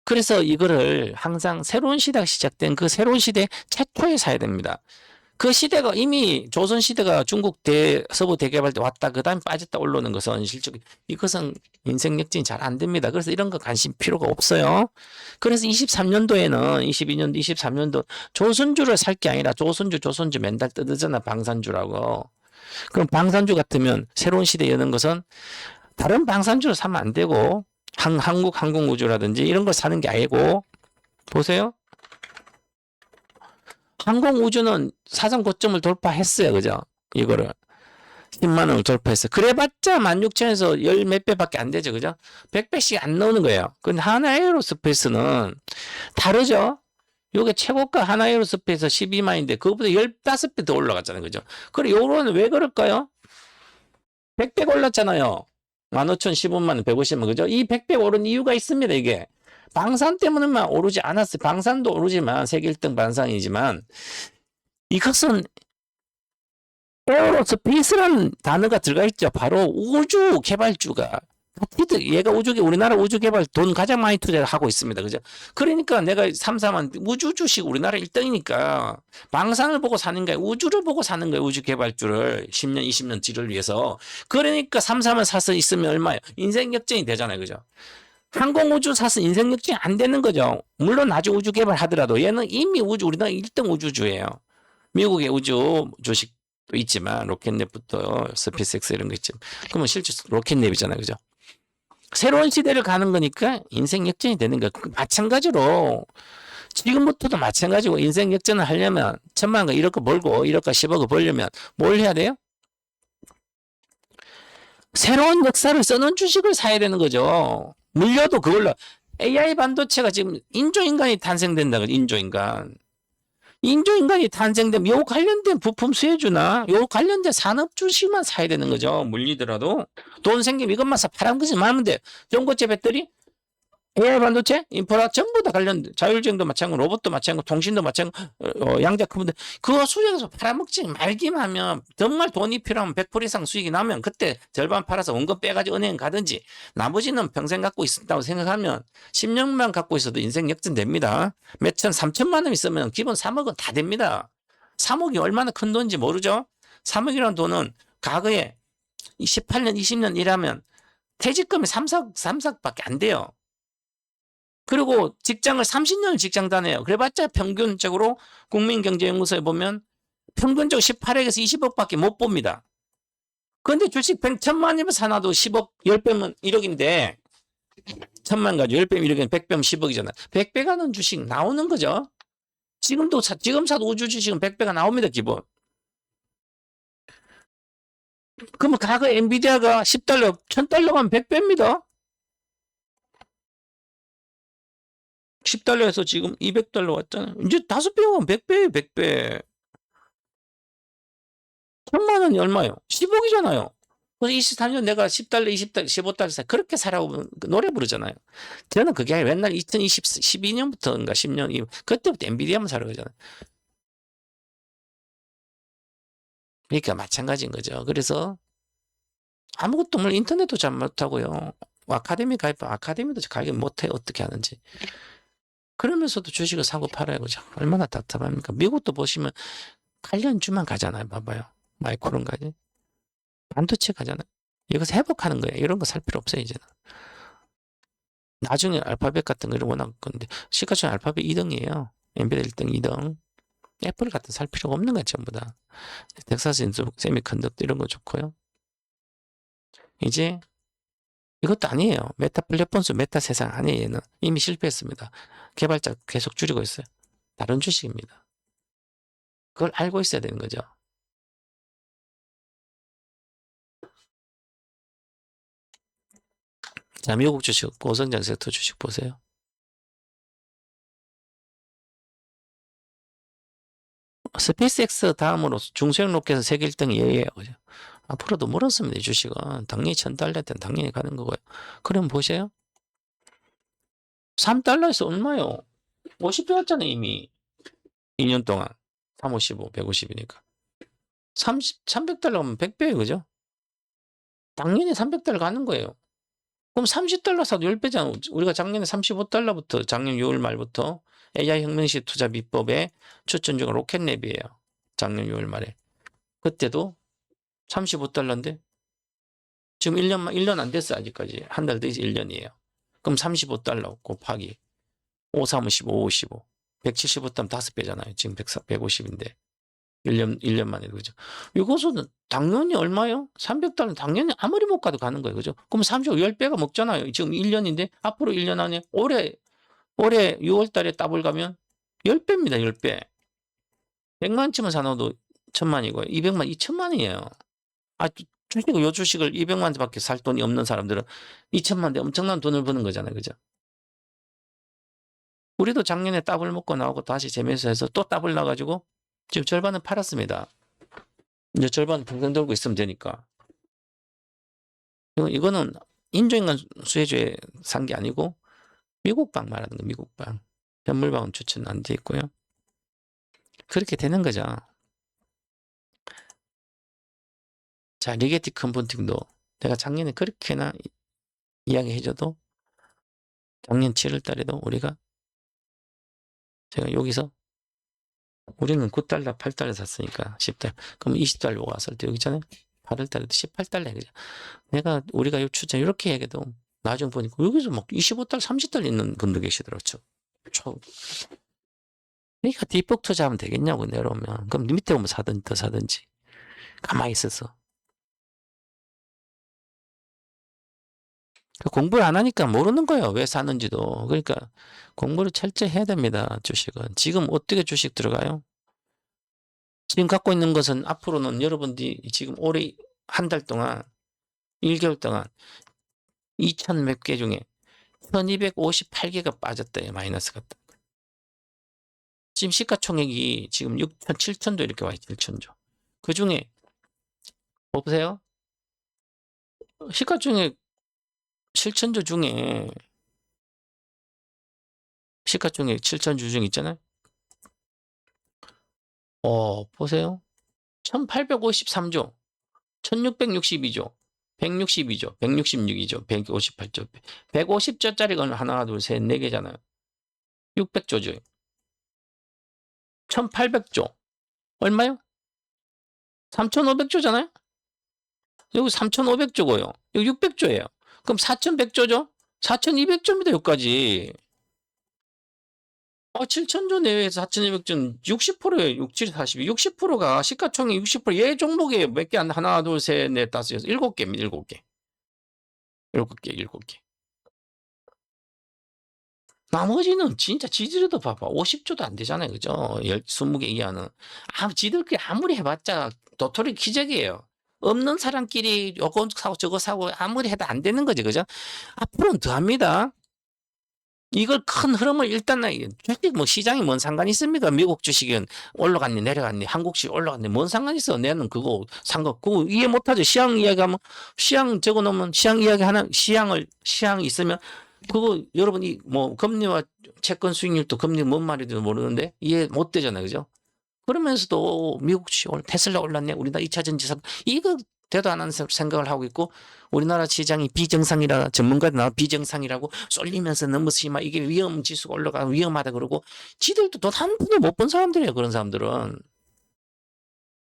그래서 이거를 항상 새로운 시대가 시작된 그 새로운 시대 최초에 사야 됩니다. 그 시대가 이미 조선시대가 중국 서부 대개발 때 왔다 그 다음에 빠졌다 올라오는 것은 실적 이것은 인생 역전이 잘 안 됩니다. 그래서 이런 거 관심 필요가 없어요. 그래서 23년도에는 22년도 23년도 조선주를 살 게 아니라 조선주 맨날 뜯으잖아. 방산주라고. 그럼 방산주 같으면 새로운 시대 여는 것은 다른 방산주를 사면 안 되고 한국 항공우주라든지 이런 걸 사는 게 아니고 보세요. 항공우주는 사상 고점을 돌파했어요. 그죠? 이거를 10만 원을 돌파했어요. 그래봤자 16,000에서 열 몇 배밖에 안 되죠. 그죠? 100배씩 안 나오는 거예요. 근데 하나에어로스페이스는 다르죠? 요게 최고가 하나에어로스페이스 12만인데 그거보다 15배 더 올라갔잖아요. 그죠? 그래 요거는 왜 그럴까요? 100배 올랐잖아요. 15,000, 15만 원, 150만 그죠? 이 100배 오른 이유가 있습니다. 이게 방산 때문에만 오르지 않았어요. 방산도 오르지만 세계 1등 방산이지만 이것은 에어로스페이스라는 단어가 들어가 있죠. 바로 우주 개발주가 얘가 우리나라 우주 개발 돈 가장 많이 투자하고 있습니다. 그죠? 그러니까 내가 3,4만 우주 주식 우리나라 1등이니까 방산을 보고 사는 거야. 우주를 보고 사는 거야. 우주 개발주를 10년, 20년 뒤를 위해서. 그러니까 3,4만 사서 있으면 얼마예요? 인생 역전이 되잖아요. 그죠? 항공우주 사서 인생 역전이 안 되는 거죠. 물론 아주 우주 개발하더라도 얘는 이미 우리나라 1등 우주주예요. 미국의 우주 주식도 있지만 로켓넷부터 스페이스X 이런 거 있지만 그러면 실제 로켓넷이잖아요. 그죠? 새로운 시대를 가는 거니까 인생 역전이 되는 거야. 마찬가지로 지금부터도 마찬가지고 인생 역전을 하려면 1,000만 원 1억 벌고 1억과 10억을 벌려면 뭘 해야 돼요? 새로운 역사를 써놓은 주식을 사야 되는 거죠. 물려도 그걸로 AI 반도체가 지금 인조인간이 탄생된다. 인조인간. 인조인간이 탄생되면 요 관련된 부품 수혜주나 요 관련된 산업 주식만 사야 되는 거죠. 물리더라도. 돈 생기면 이것만 사 파란 것이 많으면 돼. 전고체 배터리, AI 반도체, 인프라 전부 다 관련 자율주행도 마찬가지고 로봇도 마찬가지고 통신도 마찬가지고 양자크문도 그거 수익에서 팔아먹지 말기만 하면 정말 돈이 필요하면 100% 이상 수익이 나면 그때 절반 팔아서 원금 빼가지고 은행 가든지 나머지는 평생 갖고 있다고 생각하면 10년만 갖고 있어도 인생 역전됩니다. 몇천 3천만 원 있으면 기본 3억은 다 됩니다. 3억이 얼마나 큰 돈인지 모르죠. 3억이라는 돈은 과거에 18년 20년 일하면 퇴직금이 3,4억밖에 안 돼요. 그리고 직장을 30년을 직장 다녀요. 그래봤자 평균적으로 국민경제연구소에 보면 평균적으로 18억에서 20억밖에 못 봅니다. 그런데 주식 1,000만이면 사놔도 10억, 10배면 1억인데 1,000만 가지고 10배면 1억이면 100배면 10억이잖아요. 100배 가는 주식 나오는 거죠. 지금 사도 우주 주식은 100배가 나옵니다. 기본. 그러면 과거 엔비디아가 10달러, 1,000달러 가면 100배입니다. 10달러에서 지금 200달러 왔잖아요. 이제 5배 오면 100배예요, 100배. 1,000만 원이 얼마예요? 10억이잖아요. 그래서 23년 내가 10달러, 20달러, 15달러 사 그렇게 살라고 노래 부르잖아요. 저는 그게 아니라 맨날 12년부터인가 10년, 그때부터 엔비디아만 사러 가잖아요. 그러니까 마찬가지인 거죠. 그래서 아무것도 뭐 인터넷도 잘 못하고요. 아카데미 아카데미도 가입 못해 어떻게 하는지. 그러면서도 주식을 사고 팔아요. 그죠? 얼마나 답답합니까? 미국도 보시면 관련주만 가잖아요. 봐봐요. 마이크론 가지. 반도체 가잖아요. 이것을 회복하는 거예요. 이런 거 살 필요 없어요, 이제는. 나중에 알파벳 같은 거 이런 워낙 건데, 시가총액 알파벳 2등이에요. 엔비디아 1등, 2등. 애플 같은 살 필요가 없는 거야, 전부 다. 텍사스 인수, 세미컨덕터 이런 거 좋고요. 이제 이것도 아니에요. 메타 플랫폼스, 메타 세상 아니에요, 얘는. 이미 실패했습니다. 개발자 계속 줄이고 있어요. 다른 주식입니다. 그걸 알고 있어야 되는 거죠. 자, 미국 주식, 고성장 섹터 주식 보세요. 스페이스X 다음으로 중소형 로켓은 세계 1등이 얘예요. 앞으로도 멀었습니다. 이 주식은. 당연히 1,000달러 때는 당연히 가는 거고요. 그럼 보세요. 3달러에서 얼마요? 50배 왔잖아요, 이미. 2년 동안. 3, 55, 150이니까. 300달러면 100배예요, 그죠? 당연히 300달러 가는 거예요. 그럼 30달러 사도 10배잖아. 우리가 작년에 35달러부터, 작년 6월 말부터 AI 혁명식 투자 비법에 추천 중인 로켓랩이에요. 작년 6월 말에. 그때도 35달러인데 지금 1년 안 됐어, 아직까지. 한 달 더 있어, 1년이에요. 그럼 35달러 곱하기 5, 3, 15, 5, 15. 175달러 5배잖아요. 지금 150인데. 1년 만에, 그죠? 이것은 당연히 얼마요? 300달러 당연히 아무리 못 가도 가는 거예요. 그죠? 그럼 35, 10배가 먹잖아요. 지금 1년인데 앞으로 1년 안에 올해 6월 달에 더블 가면 10배입니다. 10배. 100만 치면 사놓아도 1,000만이고요. 200만, 2,000만이에요. 주식을 요 주식을 200만 원밖에 살 돈이 없는 사람들은 2,000만 대 엄청난 돈을 버는 거잖아요. 그죠? 우리도 작년에 더블 먹고 나오고 다시 재매수해서 또 더블 나가지고 지금 절반은 팔았습니다. 이제 절반 평생 돌고 있으면 되니까. 이거는 인조인간 수혜주에 산 게 아니고 미국방 말하는 거, 미국방. 현물방은 추천 안 돼 있고요. 그렇게 되는 거죠. 자, 리게티 컴포팅도 내가 작년에 그렇게나 이야기해줘도 작년 7월 달에도 제가 여기서 우리는 9달러, 8달러 샀으니까 10달러. 그럼 20달러 왔을 때 여기 있잖아요. 8월 달에도 18달러. 그죠? 우리가 요 추천 이렇게 얘기해도 나중에 보니까 여기서 막 25달러, 30달러 있는 분도 계시더라고요. 그러니까 뒷북 투자하면 되겠냐고 내려오면. 그럼 밑에 오면 더 사든지. 가만히 있어서. 공부를 안 하니까 모르는 거예요. 왜 사는지도. 그러니까 공부를 철저히 해야 됩니다. 주식은. 지금 어떻게 주식 들어가요? 지금 갖고 있는 것은 앞으로는 여러분들이 지금 올해 한 달 동안 1개월 동안 2,000 몇 개 중에 1,258개가 빠졌대요. 마이너스 갔다. 지금 시가총액이 지금 6천, 7천조 이렇게 와요. 7천조. 그 중에 보세요. 시가총액 7천조 중에 시가총액 7천조 중에 있잖아요. 보세요. 1,853조, 1,662조, 162조, 166조, 158조, 150조짜리가 하나, 둘, 셋, 네 개잖아요. 600조죠. 1,800조. 얼마요? 3,500조잖아요? 여기 3,500조고요. 여기 600조예요. 그럼 4,100조죠? 4,200조입니다, 여기까지. 7,000조 내외에서 4,200조는 60%예요. 67, 42. 60%가 시가총액 60%. 얘 종목에 몇 개? 하나, 둘, 셋, 넷, 다섯, 여섯, 7개입니다. 7개. 7개, 7개. 나머지는 진짜 지지리도 봐봐. 50조도 안 되잖아요. 그죠? 20개 이하는. 지들끼리 아무리 해봤자 도토리 기적이에요. 없는 사람끼리 요거 사고 저거 사고 아무리 해도 안 되는 거지. 그죠? 앞으로는 더 합니다. 이걸 큰 흐름을 일단 주식 뭐 시장이 뭔 상관이 있습니까? 미국 주식은 올라갔니 내려갔니 한국식 올라갔니 뭔 상관이 있어? 내는 그거 그거 이해 못하죠. 시향 이야기하면 시향 적어놓으면 시향 이야기 하나 시향이 있으면 그거 여러분이 뭐 금리와 채권 수익률도 금리 뭔 말인지도 모르는데 이해 못 되잖아요. 그죠? 그러면서도 미국 주식 테슬라 올랐네. 우리나라 2차 전지 이거 대도 안 하는 생각을 하고 있고 우리나라 시장이 비정상이라 전문가들 나와 비정상이라고 쏠리면서 너무 심하 이게 위험 지수가 올라가 위험하다 그러고 지들도 돈 한 푼도 못 번 사람들이에요. 그런 사람들은.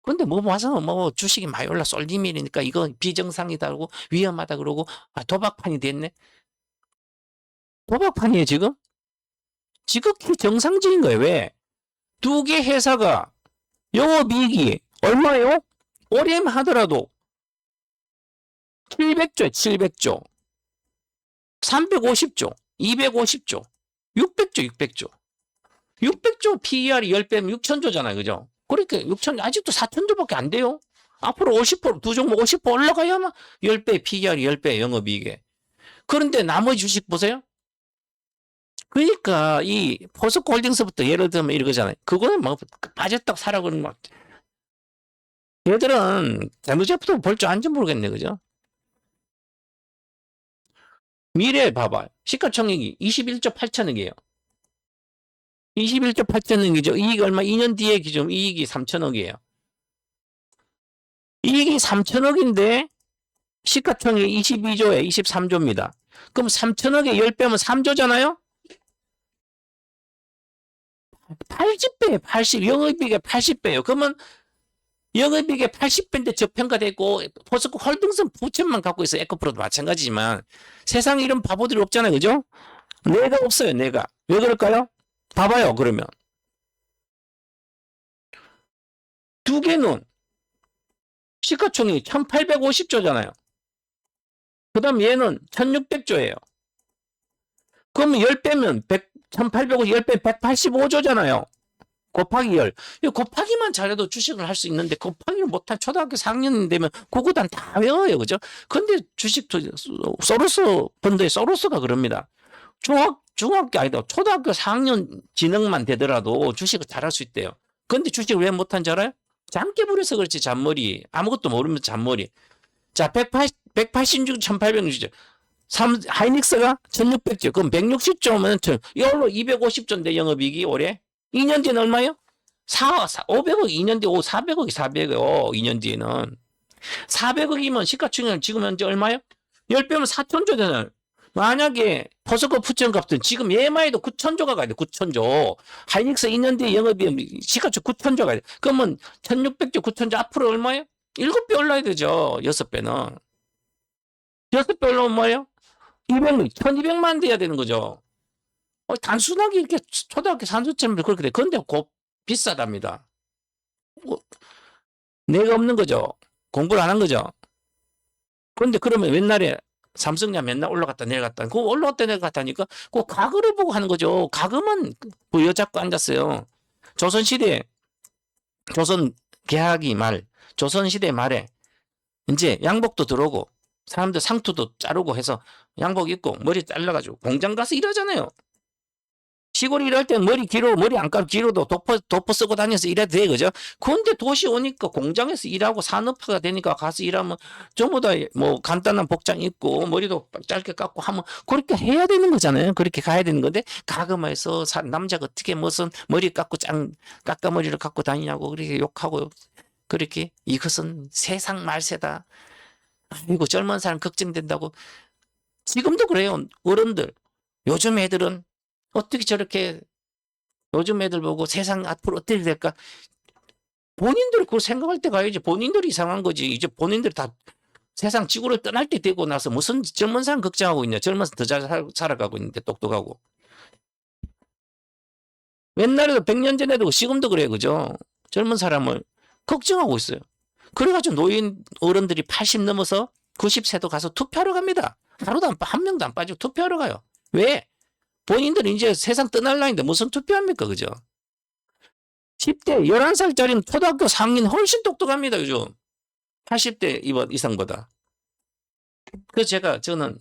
근데 뭐 와서 뭐 주식이 많이 올라 쏠림이니까 이거 비정상이다고 위험하다 그러고 도박판이 됐네. 도박판이에요 지금? 지극히 정상적인 거예요. 왜? 두 개 회사가 영업이익이 얼마요? 올해만 하더라도 700조에 700조, 350조, 250조, 600조, 600조. 600조 PER이 10배면 6천조잖아요. 그죠? 그러니까 6천, 아직도 4천조밖에 안 돼요. 앞으로 50%, 두 종목 50% 올라가야만 10배, PER이 10배 영업이익에. 그런데 나머지 주식 보세요. 그러니까 이 포스코 홀딩스부터 예를 들면 이러잖아요. 그거는 뭐 빠졌다고 사라고 그러는 막. 얘들은 재무제표도 볼 줄 안지 모르겠네. 그죠? 미래 봐봐. 시가총액이 21조 8천억이에요. 21조 8천억이죠. 이익 얼마? 2년 뒤에 기준 이익이 3천억이에요. 이익이 3천억인데 시가총액이 22조에 23조입니다. 그럼 3천억에 10배면 3조잖아요? 80배, 80, 영업이익의 80배예요. 그러면 영업이익의 80배인데 저평가되고 포스코 홀딩스 부채만 갖고 있어. 에코프로도 마찬가지지만 세상에 이런 바보들이 없잖아요. 그죠? 내가 없어요. 내가. 왜 그럴까요? 봐봐요. 그러면 두 개는 시가총액이 1850조잖아요. 그 다음 얘는 1600조예요. 그러면 10배면 1850, 10배 185조잖아요. 곱하기 10. 곱하기만 잘해도 주식을 할 수 있는데 곱하기를 못한 초등학교 4학년 되면 그거단 다 외워요. 그죠? 근데 주식 소로스 펀드의 소로스가 그럽니다. 중학교 아니다. 초등학교 4학년 진학만 되더라도 주식을 잘할 수 있대요. 근데 주식을 왜 못한 줄 알아요? 잠깨 부려서 그렇지. 잔머리. 아무것도 모르면서 잔머리. 자, 180중 1860죠. 하이닉스가 1600조. 그럼 160조면 이걸로 250조인데 영업이익이 올해 2년 뒤는 얼마요? 500억 2년 뒤 400억이 400억 2년 뒤에는 400억이면 시가총액 지금 현재 얼마요? 10배면 4천조 되잖아요. 만약에 포스코 푸천 값은 지금 EMI도 9천조가 가야 돼. 9천조. 하이닉스 2년 뒤에 영업이익 시가총 9천조 가야 돼. 그러면 1600조 9천조 앞으로 얼마예요? 7배 올라야 되죠. 6배는. 6배 올라오면 뭐예요? 1200만 돼야 되는 거죠. 단순하게 이렇게 초등학교 산수점이 그렇게 돼. 그런데 비싸답니다. 내가 없는 거죠. 공부를 안 한 거죠. 그런데 그러면 옛날에 삼성야 맨날 올라갔다 내려갔다. 그거 올라갔다 내려갔다니까 그 가거를 보고 하는 거죠. 가거만 부여잡고 앉았어요. 조선시대, 조선 개화기 말, 조선시대 말에 이제 양복도 들어오고 사람들 상투도 자르고 해서 양복 입고 머리 잘라가지고 공장 가서 일하잖아요. 시골 일할 때 머리 길어, 머리 안 감고 길어도 도포 쓰고 다녀서 일해도 돼, 그죠? 그런데 도시 오니까 공장에서 일하고 산업화가 되니까 가서 일하면 전부 다 뭐 간단한 복장 입고 머리도 짧게 깎고 하면 그렇게 해야 되는 거잖아요. 그렇게 가야 되는 건데, 가금해서 남자가 어떻게 무슨 머리 깎고 깎아머리를 갖고 다니냐고 그렇게 욕하고 그렇게 이것은 세상 말세다. 아이고, 젊은 사람 걱정된다고. 지금도 그래요, 어른들. 요즘 애들은 어떻게 저렇게 요즘 애들 보고 세상 앞으로 어떻게 될까? 본인들이 그걸 생각할 때 가야지. 본인들이 이상한 거지. 이제 본인들이 다 세상 지구를 떠날 때 되고 나서 무슨 젊은 사람 걱정하고 있냐. 젊은 사람 더 잘 살아가고 있는데 똑똑하고. 옛날에도 100년 전에도 지금도 그래요. 그죠? 젊은 사람을 걱정하고 있어요. 그래가지고 노인 어른들이 80 넘어서 90세도 가서 투표하러 갑니다. 하루도 한 명도 안 빠지고 투표하러 가요. 왜? 본인들은 이제 세상 떠날 나이인데 무슨 투표합니까? 그죠? 10대, 11살짜리는 초등학교 4학년 훨씬 똑똑합니다, 요즘. 80대 이상보다. 그래서 저는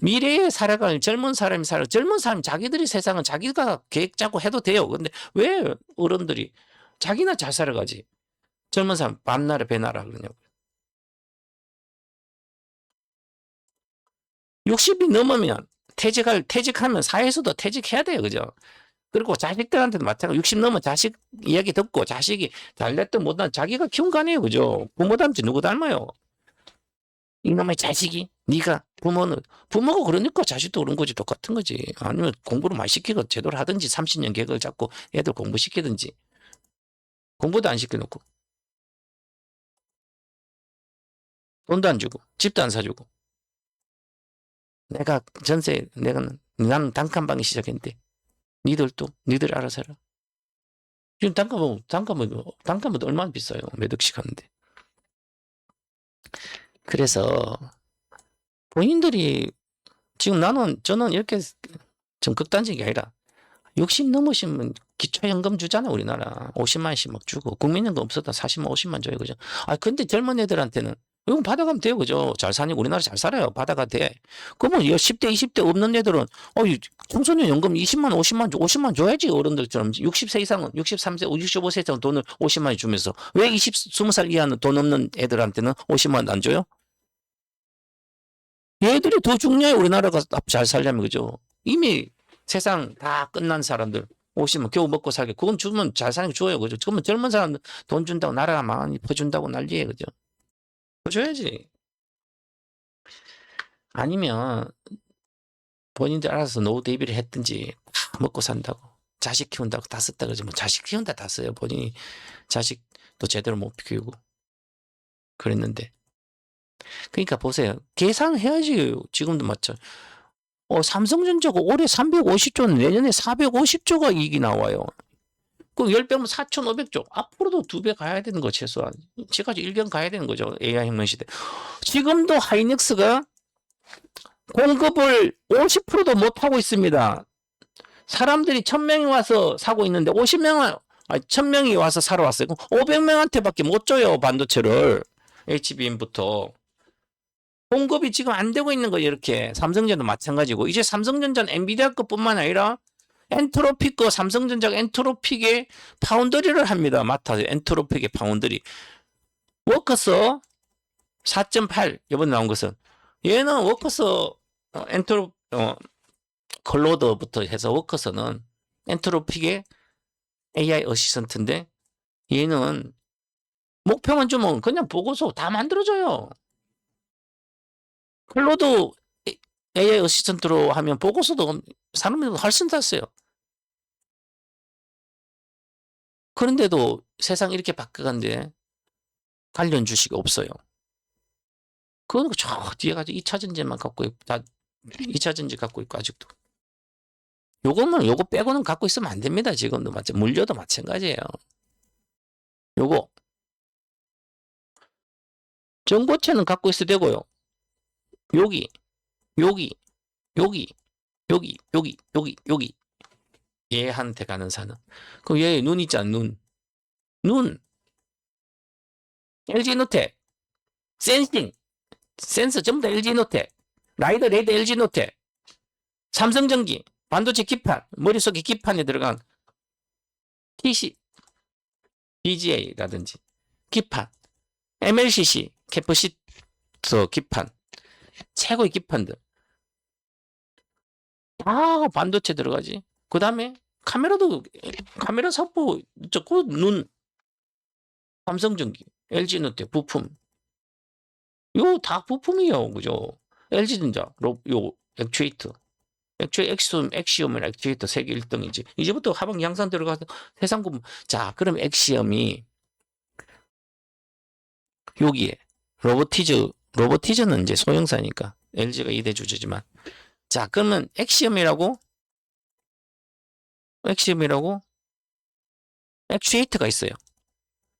미래에 살아가는 젊은 사람이 젊은 사람 자기들이 세상은 자기가 계획 짜고 해도 돼요. 근데 왜 어른들이 자기나 잘 살아가지? 젊은 사람 밤나라 배나라 그러냐고. 60이 넘으면 퇴직하면 사회에서도 퇴직해야 돼요. 그죠? 그리고 자식들한테도 마찬가지로 60 넘으면 자식 이야기 듣고 자식이 잘됐든 못하든 자기가 키운 거 아니에요. 그죠? 부모 닮지 누구 닮아요? 이놈의 자식이 네가 부모가 그러니까 자식도 그런 거지. 똑같은 거지. 아니면 공부를 많이 시키고 제대로 하든지 30년 계획을 잡고 애들 공부시키든지 공부도 안 시켜놓고 돈도 안 주고 집도 안 사주고 나는 단칸방에 시작했는데 니들 알아서 해라. 지금 단칸은 얼마나 비싸요. 몇 억씩 하는데. 그래서 본인들이 지금 저는 이렇게 좀 극단적이 아니라 60 넘으시면 기초연금 주잖아, 우리나라. 50만원씩 막 주고. 국민연금 없어도 40만, 50만 줘요, 그죠? 근데 젊은 애들한테는 이건 받아가면 돼요, 그죠? 잘 사니, 우리나라 잘 살아요. 받아가 돼. 그러면 10대, 20대 없는 애들은, 청소년 연금 20만, 50만 줘야지, 어른들처럼. 60세 이상은, 63세, 65세 이상은 돈을 50만원 주면서. 왜 20살 이하는 돈 없는 애들한테는 50만원 안 줘요? 얘들이 더 중요해요, 우리나라가 잘 살려면, 그죠? 이미 세상 다 끝난 사람들, 50만 겨우 먹고 살게. 그건 주면 잘 사는 거 줘요, 그죠? 그러면 젊은 사람들 돈 준다고 나라가 많이 퍼준다고 난리예요, 그죠? 줘야지. 아니면 본인들 알아서 노후 대비를 했든지 다 먹고 산다고. 자식 키운다고 다 썼다 그러지. 뭐 자식 키운다 다 써요. 본인이 자식도 제대로 못 키우고. 그랬는데. 그러니까 보세요. 계산해야지. 지금도 맞죠. 삼성전자가 올해 350조는 내년에 450조가 이익이 나와요. 그럼 10배면 4,500조. 앞으로도 2배 가야 되는 거 최소한. 지금까지 1년 가야 되는 거죠. AI 혁명 시대. 지금도 하이닉스가 공급을 50%도 못하고 있습니다. 사람들이 1000명이 와서 사고 있는데 1000명이 와서 사러 왔어요. 500명한테밖에 못 줘요. 반도체를. HBM부터. 공급이 지금 안 되고 있는 거예요. 이렇게. 삼성전자도 마찬가지고. 이제 삼성전자는 엔비디아 것뿐만 아니라 엔트로픽 거 삼성전자가 엔트로픽의 파운더리를 합니다. 맡아서 엔트로픽의 파운더리. 워커스 4.8 이번에 나온 것은 얘는 워커스 엔트로 클로드부터 해서 워커스는 엔트로픽의 AI 어시스턴트인데 얘는 목표만 주면 그냥 보고서 다 만들어줘요. 클로드 AI 어시스턴트로 하면 보고서도 사람들도 훨씬 낫어요. 그런데도 세상 이렇게 바뀌었는데 관련 주식이 없어요. 그건 저 뒤에 가지고 2차 전지만 갖고 있고, 다 2차 전지 갖고 있고, 아직도. 요거 빼고는 갖고 있으면 안 됩니다. 지금도 물려도 마찬가지예요. 요거. 정보체는 갖고 있어도 되고요. 여기, 여기, 여기, 여기, 여기, 여기, 여기. 얘한테 가는 사는. 그럼 얘 눈 있잖아, 눈. LG노텍. 센싱. 센서 전부 다 LG노텍. 라이더 레이더 LG노텍. 삼성전기. 반도체 기판. 머릿속에 기판에 들어간 PC. BGA라든지. 기판. MLCC. 캐퍼시터 기판. 최고의 기판들. 다 반도체 들어가지. 그 다음에 카메라 사포, 눈, 삼성전기, LG노텍 부품. 요 다 부품이요. 그죠? LG전자, 요 액추에이터. 엑시엄이나 액추에이터 세계 1등이지. 이제부터 하반기 양산 들어가서 세상 부품. 자, 그럼 엑시엄이 여기에 로보티즈는 이제 소형사니까 LG가 2대 주주지만. 자, 그러면 엑시엄이라고 액추에이터가 있어요.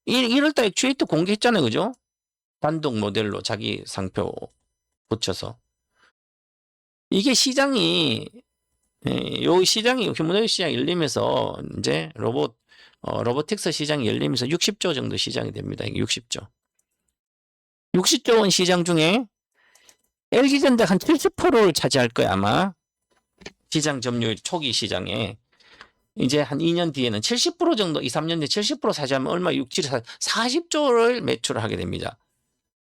1월달 액추에이터 공개했잖아요. 그죠? 단독 모델로 자기 상표 붙여서. 이게 시장이, 휴머노이드 시장이 열리면서 이제 로보틱스 시장이 열리면서 60조 정도 시장이 됩니다. 60조. 60조 원 시장 중에 LG전자 한 70%를 차지할 거야, 아마. 시장 점유율 초기 시장에. 이제 한 2년 뒤에는 70% 정도, 2, 3년 뒤에 70% 차지하면 얼마 40조를 매출을 하게 됩니다.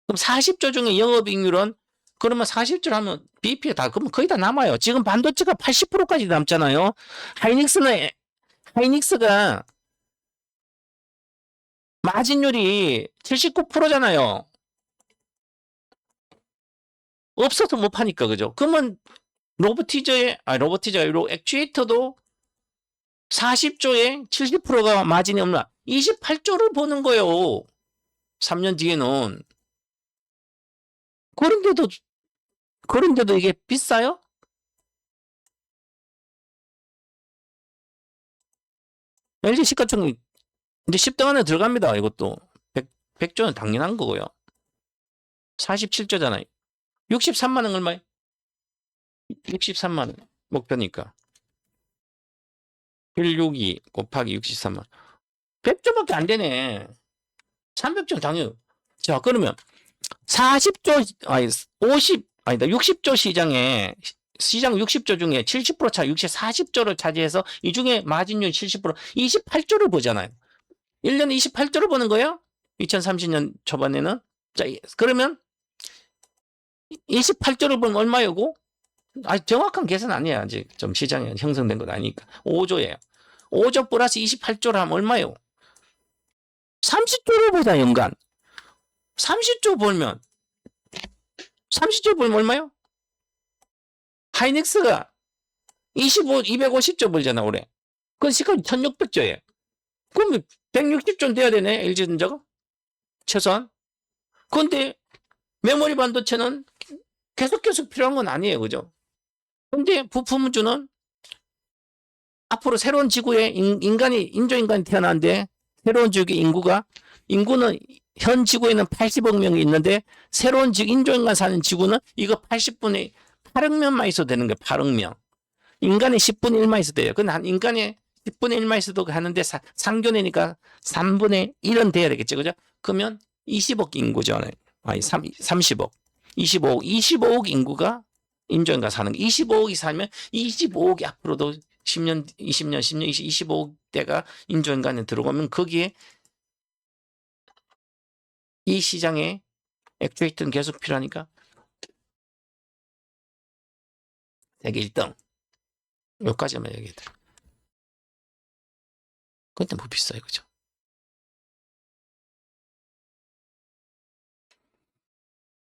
그럼 40조 중에 영업이익률은 그러면 40조 하면 BP가 다 그러면 거의 다 남아요. 지금 반도체가 80%까지 남잖아요. 하이닉스가 마진율이 79%잖아요. 없어서 못 파니까 그죠? 그러면 로보티저가 액추에이터도 40조에 70%가 마진이 얼마? 28조를 버는 거예요. 3년 뒤에는. 그런데도 이게 비싸요? LG 시가총액 이제 10등 안에 들어갑니다. 이것도 100조는 당연한 거고요. 47조잖아요. 63만 원 얼마예요? 63만 원 목표니까 162 곱하기 63만 원. 100조밖에 안 되네. 300조는 당연히. 자, 그러면 60조 시장 60조 중에 70% 40조를 차지해서 이 중에 마진율 70% 28조를 보잖아요. 1년에 28조를 보는 거예요? 2030년 초반에는. 자, 그러면 28조를 보면 얼마요고? 정확한 계산 아니야. 아직 좀 시장이 형성된 건 아니니까. 5조예요. 5조 플러스 28조를 하면 얼마요? 30조를 보자, 연간. 30조 벌면 얼마요? 하이닉스가 250조 벌잖아, 올해. 그건 시가 1600조예요. 그러면 160조는 돼야 되네, LG전자가? 최소한. 그런데 메모리 반도체는 계속 필요한 건 아니에요, 그죠? 근데 부품주는 앞으로 새로운 지구에 인조인간이 태어나는데 새로운 지구의 인구는 현 지구에는 80억 명이 있는데 새로운 인조인간 사는 지구는 이거 80분의 8억 명만 있어도 되는 거예요. 8억 명. 인간의 10분의 1만 있어도 돼요. 근데 한 인간의 10분의 1만 있어도 하는데 상견례니까 3분의 1은 돼야 되겠죠. 그죠? 그러면 20억 인구죠. 아니, 30억. 25억 인구가 인조인간 사는 거. 25억이 살면 25억이 앞으로도 10년, 20년, 25억대가 인조인간에 들어오면 거기에 이 시장에 액추에이터는 계속 필요하니까 세계 1등. 요까지만 얘기해드려. 근데 뭐 비싸요, 그죠?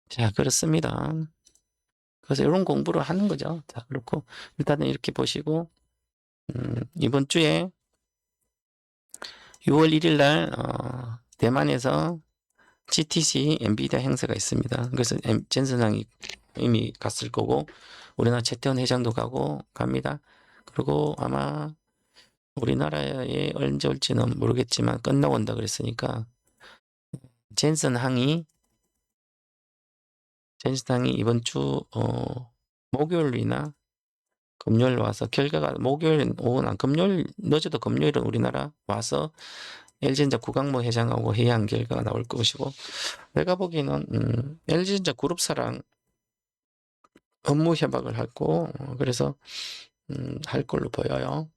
자, 그렇습니다. 그래서 이런 공부를 하는 거죠. 자, 그렇고, 일단은 이렇게 보시고, 이번 주에 6월 1일 날, 대만에서 GTC 엔비디아 행사가 있습니다. 그래서 젠슨항이 이미 갔을 거고, 우리나라 최태원 회장도 갑니다. 그리고 아마 우리나라에 언제 올지는 모르겠지만 끝나고 온다 그랬으니까, 젠슨항이 이번 주, 목요일이나 금요일 와서 결과가 목요일 오후나 금요일, 늦어도 금요일은 우리나라 와서 LG전자 구강모 회장하고 회의한 결과가 나올 것이고, 내가 보기에는 LG전자 그룹사랑 업무 협약을 하고 그래서 할 걸로 보여요.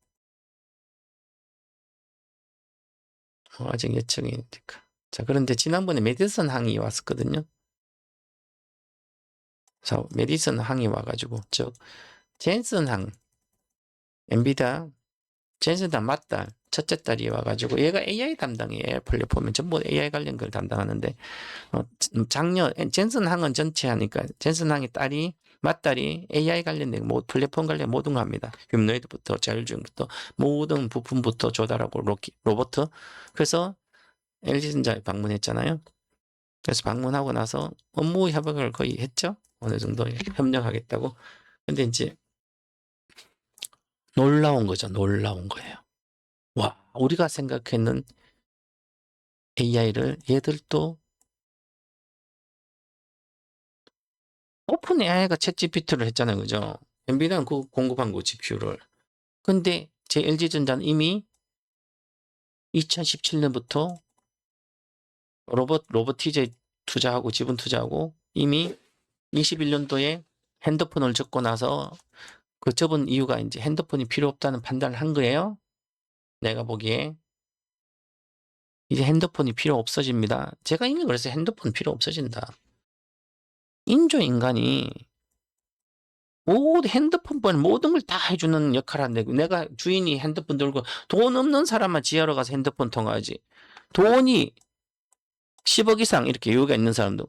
아직 예측이니까. 자, 그런데 지난번에 메디슨 항이 왔었거든요. 자, 메디슨 항이 와가지고 즉 젠슨 항, 엔비디아 젠슨 항 맏딸, 첫째 딸이 와가지고 얘가 AI 담당이에요. 애플에 보면 전부 AI 관련 걸 담당하는데 작년 젠슨 항은 전체 하니까 젠슨 항의 딸이 맏딸이 AI 관련된 플랫폼 관련 모든 거 합니다. 휴머노이드부터 자율주행부터 모든 부품부터 조달하고 로봇. 그래서 LG전자에 방문했잖아요. 그래서 방문하고 나서 업무 협약을 거의 했죠. 어느 정도 협력하겠다고. 근데 이제 놀라운 거죠. 놀라운 거예요. 와, 우리가 생각했는 AI를 얘들도 오픈 AI가 챗 GPT를 했잖아요. 그죠? 엔비디아는 그 공급한 거 GPU를. 근데 제 LG전자는 이미 2017년부터 로보티제 투자하고 지분 투자하고 이미 21년도에 핸드폰을 접고 나서 그 접은 이유가 이제 핸드폰이 필요 없다는 판단을 한 거예요. 내가 보기에 이제 핸드폰이 필요 없어집니다. 제가 이미 그래서 핸드폰 필요 없어진다. 인조인간이 모든 핸드폰뿐 모든 걸 다 해주는 역할을 한대. 내가 주인이 핸드폰 들고 돈 없는 사람만 지하로 가서 핸드폰 통화하지. 돈이 10억 이상 이렇게 여유가 있는 사람도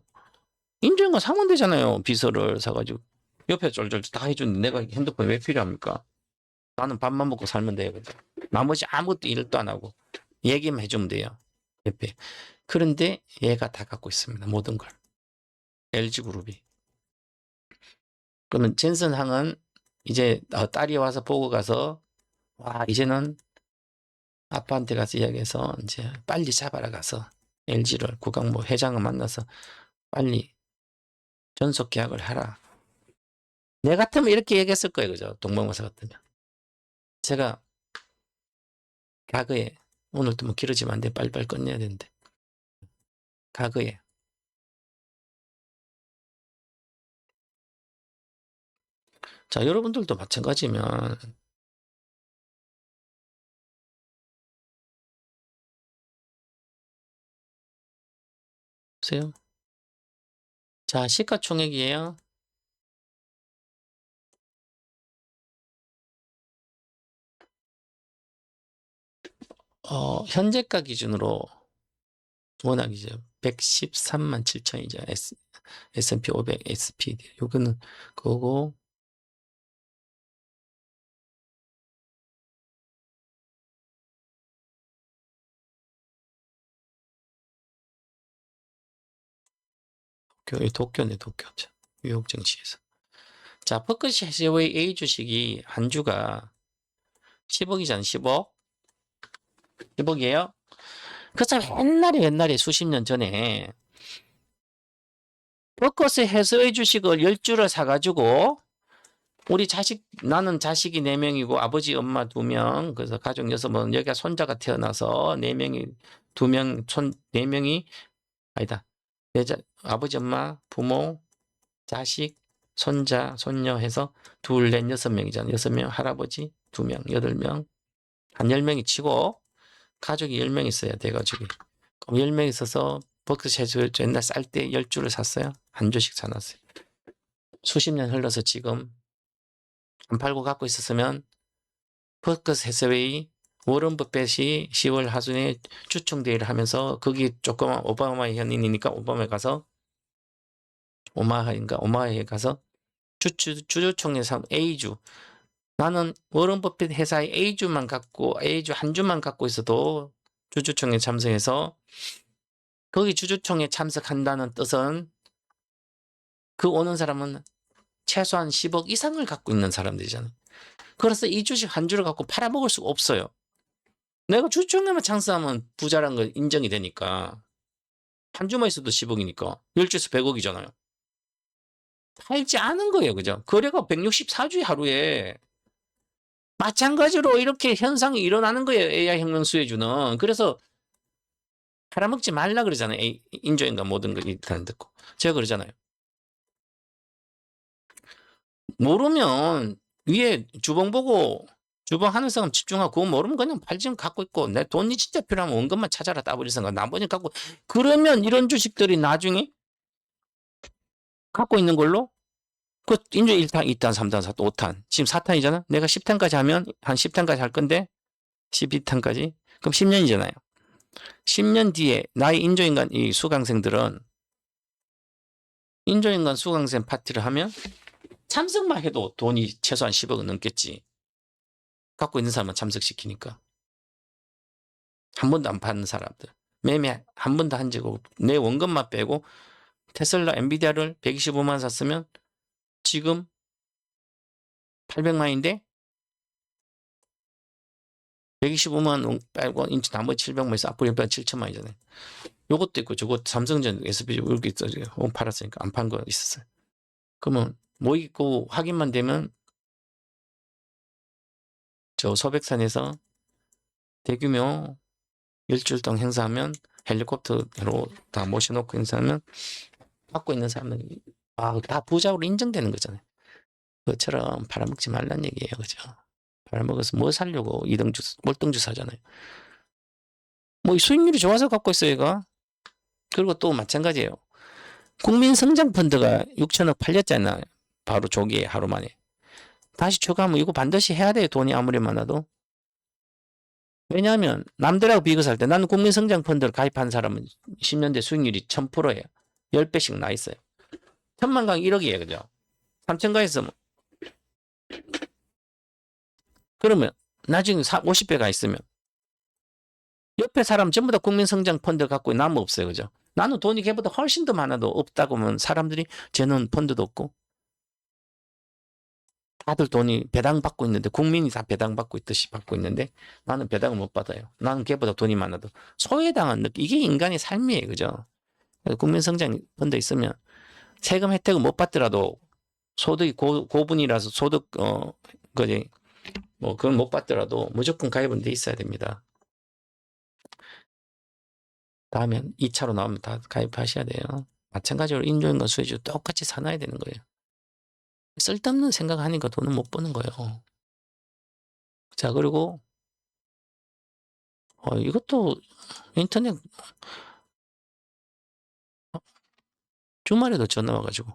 인조인간 사면 되잖아요. 비서를 사가지고 옆에 쫄쫄 다 해주는데 내가 핸드폰 왜 필요합니까? 나는 밥만 먹고 살면 돼요. 나머지 아무것도 일도 안 하고 얘기만 해주면 돼요. 옆에. 그런데 얘가 다 갖고 있습니다. 모든 걸. LG그룹이. 그러면 젠슨 항은 이제 딸이 와서 보고 가서 와 이제는 아빠한테 가서 이야기해서 이제 빨리 잡아라 가서 LG를 구강모 회장을 만나서 빨리 전속 계약을 하라. 내 같으면 이렇게 얘기했을 거예요. 그죠? 동방마사 같으면. 제가 과거에 오늘도 뭐 길어지면 안 돼. 빨리빨리 끝내야 되는데. 과거에 자 여러분들도 마찬가지면 보세요. 자 시가총액이에요. 현재가 기준으로 워낙 이제 113만 7천이죠. S&P 500 SPD. 요거는 그거고 도쿄네 도쿄. 뉴욕 증시에서. 자, 퍼크시 해서웨이 A 주식이 한 주가 10억이잖아요. 10억. 10억이에요. 그래서 옛날에 수십 년 전에 버커스 해서웨이 주식을 10주를 사가지고 우리 나는 자식이 4명이고 아버지 엄마 2명 그래서 가족 6명 여기가 손자가 태어나서 4명이 2명 4명이 아니다. 아버지 엄마 부모 자식 손자 손녀 해서 둘 넷 6명이잖아. 6명 할아버지 2명 8명 한 10명이 치고 가족이 10명 있어야 돼 가지고 그럼 10명 있어서 버크셔 옛날 쌀 때 10주를 샀어요. 한 주씩 사놨어요. 수십 년 흘러서 지금 안 팔고 갖고 있었으면 퍼커스 해서웨이, 워런 버핏이 10월 하순에 주총 대회를 하면서 거기 조금 오바마 현인이니까 오바마에 가서 오마하에 가서 주주총회 A주, 나는 워런 버핏 회사의 A주만 갖고 A주 한 주만 갖고 있어도 주주총회 참석해서 거기 주주총회 참석한다는 뜻은 그 오는 사람은 최소한 10억 이상을 갖고 있는 사람들이잖아요. 그래서 이 주식 한 주를 갖고 팔아먹을 수가 없어요. 내가 주총회만 참석하면 부자란 거 인정이 되니까 한 주만 있어도 10억이니까 10주에서 100억이잖아요. 팔지 않은 거예요. 그죠? 거래가 164주의 하루에 마찬가지로 이렇게 현상이 일어나는 거예요. AI 혁명 수혜주는. 그래서 팔아먹지 말라 그러잖아요. 인조인간 모든 거 일단 듣고. 제가 그러잖아요. 모르면 위에 주봉 보고 주봉 하는 사람 집중하고 그거 모르면 그냥 팔지면 갖고 있고 내 돈이 진짜 필요하면 원금만 찾아라 따버릴 생각 나머지 갖고 그러면 이런 주식들이 나중에 갖고 있는 걸로 그 인조 1탄, 2탄, 3탄, 4탄, 5탄 지금 4탄이잖아. 내가 10탄까지 하면 한 10탄까지 할 건데 12탄까지 그럼 10년이잖아요. 10년 뒤에 나의 인조인간 이 수강생들은 인조인간 수강생 파티를 하면 참석만 해도 돈이 최소한 10억은 넘겠지. 갖고 있는 사람은 참석시키니까. 한 번도 안 파는 사람들. 매매 한 번도 한 적 없고 내 원금만 빼고 테슬라 엔비디아를 125만 샀으면 지금 800만인데 125만 원 빼고 나머지 700만 있어. 앞으로 7천만이잖아요. 요것도 있고 저것도 삼성전 SPG 이렇게 있어요. 팔았으니까 안 판 거 있었어요. 그러면 뭐 있고 확인만 되면 저 소백산에서 대규모 일주일 동안 행사하면 헬리콥터로 다 모셔놓고 행사하면 갖고 있는 사람은 다 부자로 인정되는 거잖아요. 그것처럼 팔아먹지 말란 얘기예요. 그죠? 팔아먹어서 뭐 살려고 몰등주 사잖아요. 뭐 수익률이 좋아서 갖고 있어요, 얘가. 그리고 또 마찬가지예요. 국민성장펀드가 6천억 팔렸잖아요. 바로 조기에 하루 만에. 다시 추가하면 이거 반드시 해야 돼요. 돈이 아무리 많아도. 왜냐하면 남들하고 비교할 때 나는 국민성장펀드를 가입한 사람은 10년 대 수익률이 1000%예요. 10배씩 나 있어요. 1000만 강 1억이에요. 그죠? 3천 가있으면 그러면 나중에 50배가 있으면 옆에 사람 전부 다 국민성장펀드 갖고 남은 없어요. 그죠? 나는 돈이 걔보다 훨씬 더 많아도 없다고 하면 사람들이 쟤는 펀드도 없고 다들 돈이 배당받고 있는데 국민이 다 배당받고 있듯이 받고 있는데 나는 배당을 못 받아요. 나는 걔보다 돈이 많아도 소외당한 느낌. 이게 인간의 삶이에요. 그죠? 국민성장펀드 있으면 세금 혜택을 못 받더라도 소득이 고분이라서 소득 그지 뭐 그건 못 받더라도 무조건 가입은 돼 있어야 됩니다. 다음에 2차로 나오면 다 가입하셔야 돼요. 마찬가지로 인조인간 수혜주 똑같이 사놔야 되는 거예요. 쓸데없는 생각하니까 돈을 못 버는 거예요. 자, 그리고 이것도 인터넷 주말에도 전화 와가지고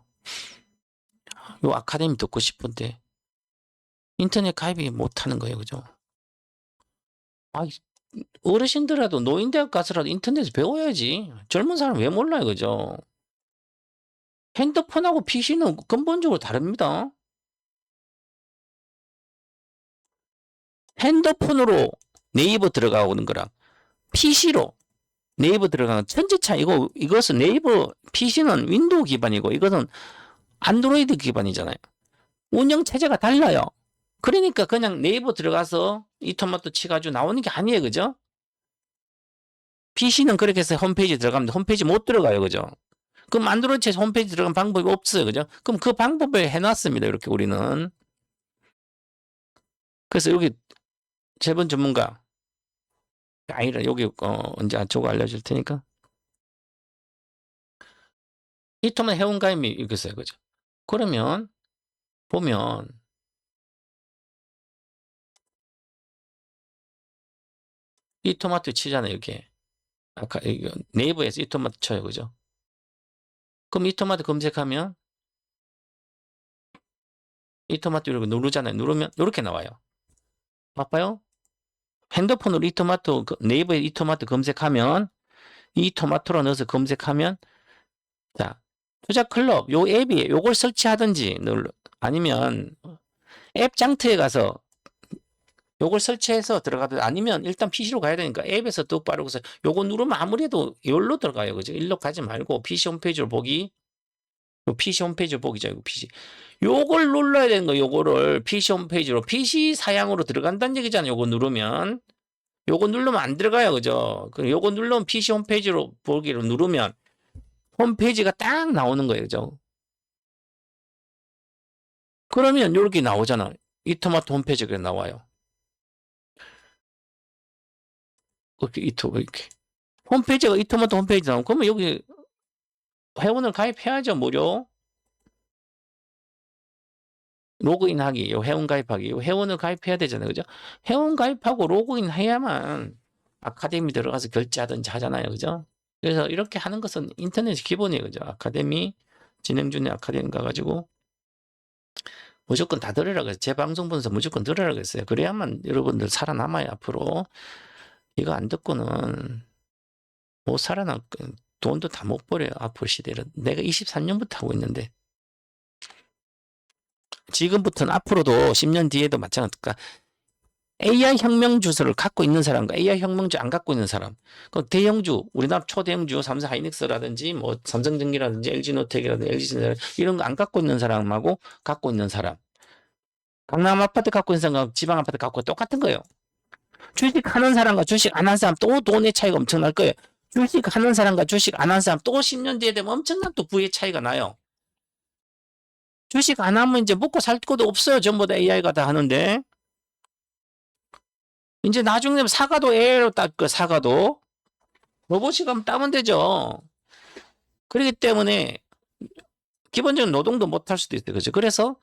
요 아카데미 듣고 싶은데 인터넷 가입이 못하는 거예요. 그죠? 어르신들라도 노인대학 가서라도 인터넷을 배워야지. 젊은 사람 왜 몰라요. 그죠? 핸드폰하고 PC는 근본적으로 다릅니다. 핸드폰으로 네이버 들어가오는 거랑 PC로 네이버 들어가는 천지차. 이것은 네이버 PC는 윈도우 기반이고 이것은 안드로이드 기반이잖아요. 운영 체제가 달라요. 그러니까 그냥 네이버 들어가서 이토마토 치가지고 나오는 게 아니에요. 그죠? PC는 그렇게 해서 홈페이지 들어가면 홈페이지 못 들어가요. 그죠? 그럼 안드로이드 홈페이지 들어간 방법이 없어요. 그죠? 그럼 그 방법을 해놨습니다. 이렇게 우리는. 그래서 여기 재본 전문가 아니라 여기 언제 저거 알려줄 테니까 이토마토 회원가입이 이렇게 있어요. 그죠? 그러면 보면 이토마토 치잖아요. 이렇게 아까 네이버에서 이토마토 쳐요. 그죠? 그럼 이토마토 검색하면 이토마토 이렇게 누르잖아요. 누르면 이렇게 나와요. 바빠요? 핸드폰으로 이토마토 네이버에 이토마토 검색하면 이토마토로 넣어서 검색하면 자 투자 클럽 요 앱이 요걸 설치하든지 아니면 앱 장터에 가서 요걸 설치해서 들어가든 아니면 일단 PC로 가야 되니까 앱에서 또 빠르고서 요거 누르면 아무래도 여기로 들어가요. 그죠? 일로 가지 말고 PC 홈페이지로 보기 요 PC 홈페이지로 보기죠. 이거 PC. 요걸 눌러야 되는 거 요거를 PC 홈페이지로 PC 사양으로 들어간다는 얘기잖아요. 요거 누르면 요거 누르면 안 들어가요. 그죠? 요거 누르면 PC 홈페이지로 보기로 누르면 홈페이지가 딱 나오는 거예요. 그죠? 그러면 요렇게 나오잖아. 이토마토 홈페이지가 나와요. 이렇게. 홈페이지가 이토마토 홈페이지 나오면 그러면 여기 회원을 가입해야죠. 무료. 로그인하기, 요 회원 가입하기, 요 회원을 가입해야 되잖아요. 그죠? 회원 가입하고 로그인 해야만 아카데미 들어가서 결제하든지 하잖아요. 그죠? 그래서 이렇게 하는 것은 인터넷이 기본이에요. 그죠? 아카데미, 진행 중에 아카데미 가가지고 무조건 다 들으라 그랬어요. 제 방송 보면서 무조건 들으라 그랬어요. 그래야만 여러분들 살아남아요. 앞으로. 이거 안 듣고는 못 살아남, 돈도 다 못 벌어요. 앞으로 시대는. 내가 23년부터 하고 있는데. 지금부터는 앞으로도 10년 뒤에도 마찬가지니까 AI 혁명 주소를 갖고 있는 사람과 AI 혁명주 안 갖고 있는 사람. 그 대형주, 우리나라 초대형주 삼성 하이닉스라든지 뭐 삼성전기라든지 LG노텍이라든지 LG전자 이런 거 안 갖고 있는 사람하고 갖고 있는 사람. 강남 아파트 갖고 있는 사람과 지방 아파트 갖고 똑같은 거예요. 주식하는 사람과 주식 안 하는 사람 또 돈의 차이가 엄청날 거예요. 주식하는 사람과 주식 안 하는 사람 또 10년 뒤에 되면 엄청난 또 부의 차이가 나요. 주식 안 하면 이제 먹고 살 것도 없어요. 전부 다 AI가 다 하는데. 이제 나중에 되면 사과도 AI로 닦고 사과도 로봇이 가면 따면 되죠. 그렇기 때문에 기본적인 노동도 못 할 수도 있어요. 그죠? 그래서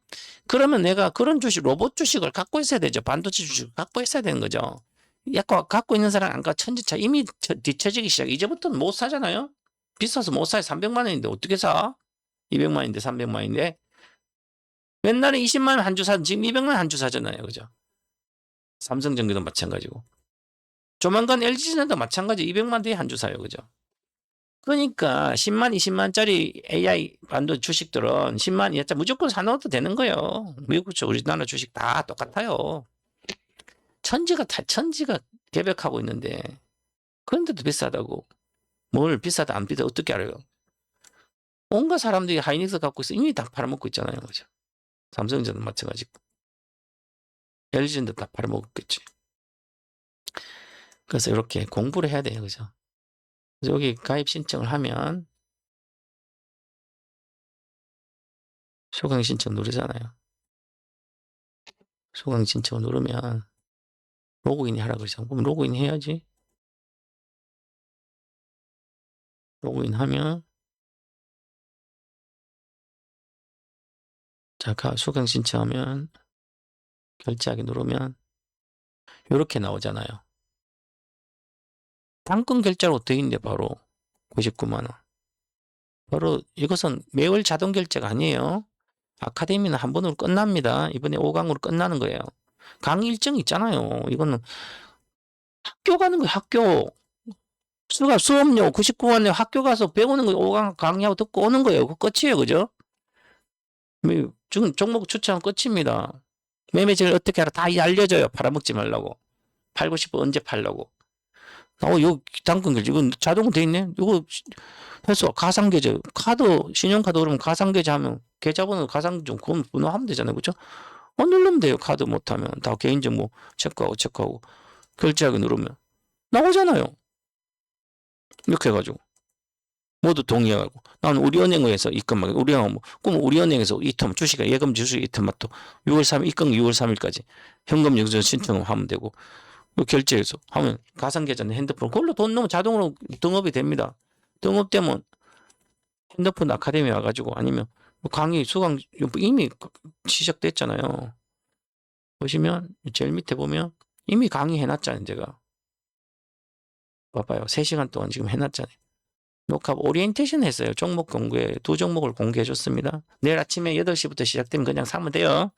그러면 내가 그런 주식, 로봇 주식을 갖고 있어야 되죠. 반도체 주식을 갖고 있어야 되는 거죠. 약간 갖고 있는 사람 안가 천지차 이미 뒤처지기 시작. 이제부터는 못 사잖아요. 비싸서 못 사요. 300만 원인데 어떻게 사? 200만 원인데 300만 원인데 옛날에 20만 원 한 주 사는 지금 200만 원 한 주 사잖아요. 그죠? 삼성전기도 마찬가지고. 조만간 LG전자도 마찬가지 200만 대에 한 주 사요. 그죠? 그러니까 10만, 20만짜리 AI 반도 주식들은 10만 이하짜 무조건 사놓아도 되는 거예요. 미국 주 우리나라 주식 다 똑같아요. 천지가 개벽하고 있는데 그런데도 비싸다고. 뭘 비싸다 안 비싸 어떻게 알아요? 온갖 사람들이 하이닉스 갖고 있어 이미 다 팔아먹고 있잖아요. 그죠? 삼성전자도 마찬가지고. LG전도 다 팔아먹었겠지. 그래서 이렇게 공부를 해야 돼요. 그죠? 그래서 여기 가입 신청을 하면 소강 신청 누르잖아요. 소강 신청을 누르면 로그인 하라 그러죠. 그럼 로그인 해야지. 로그인 하면 자, 소강 신청하면 결제하기 누르면 이렇게 나오잖아요. 단건 결제로 돼 있는데 바로 99만 원. 바로 이것은 매월 자동 결제가 아니에요. 아카데미는 한 번으로 끝납니다. 이번에 5강으로 끝나는 거예요. 강의 일정이 있잖아요. 이거는 학교 가는 거예요. 학교. 수업료 99만 원 학교 가서 배우는 거 5강 강의하고 듣고 오는 거예요. 그 끝이에요. 그죠? 지금 종목 추천 끝입니다. 매매직을 어떻게 하라 다 알려줘요. 팔아먹지 말라고. 팔고 싶어 언제 팔라고. 요 당근 결제 이건 자동 돼 있네. 이거 해서 가상계좌 카드 신용카드 그러면 가상계좌 하면 계좌번호 가상좀 번호하면 되잖아요. 그렇죠? 누르면 돼요. 카드 못하면 다 개인정보 체크하고 결제하기 누르면 나오잖아요. 이렇게 해가지고 모두 동의하고 나는 우리은행에서 입금하고 우리은행 그럼 우리은행에서 이텀 주식에 예금 주식 이텀 또 6월 3일 입금 6월 3일까지 현금 영수증 신청하면 되고 결제해서 하면 가상계좌는 핸드폰 그걸로 돈 넣으면 자동으로 등업이 됩니다. 등업되면 핸드폰 아카데미 와가지고 아니면 강의 수강 이미 시작됐잖아요. 보시면 제일 밑에 보면 이미 강의 해놨잖아요. 제가 봐봐요. 3시간 동안 지금 해놨잖아요. 녹화 오리엔테이션 했어요. 종목 공개 2종목을 공개해 줬습니다. 내일 아침에 8시부터 시작되면 그냥 사면 돼요.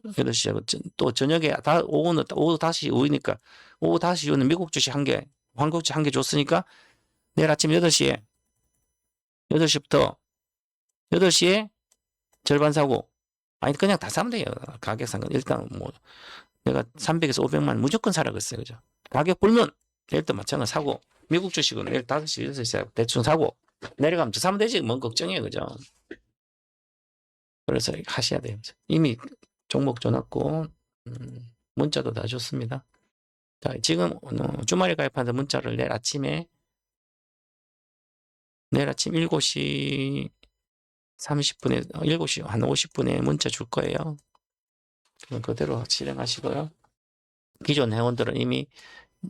8시하고 또 저녁에 오후 5시 이후니까 오후 5시 이후는 미국 주식 한 개, 한국 주식 한 개 줬으니까 내일 아침 8시부터 8시에 절반 사고, 아니 그냥 다 사면 돼요. 가격 상관. 일단 뭐 내가 300에서 500만 무조건 사라 그랬어요. 그죠? 가격 불면 내일도 마찬가지 사고, 미국 주식은 내일 5시, 6시 대충 사고, 내려가면 더 사면 되지. 뭔 걱정이에요. 그죠? 그래서 하셔야 돼요. 이미 종목 줘놨고, 문자도 다 줬습니다. 자, 지금 주말에 가입하는 문자를 내일 아침 7시 30분에, 7시 한 50분에 문자 줄 거예요. 그대로 실행하시고요. 기존 회원들은 이미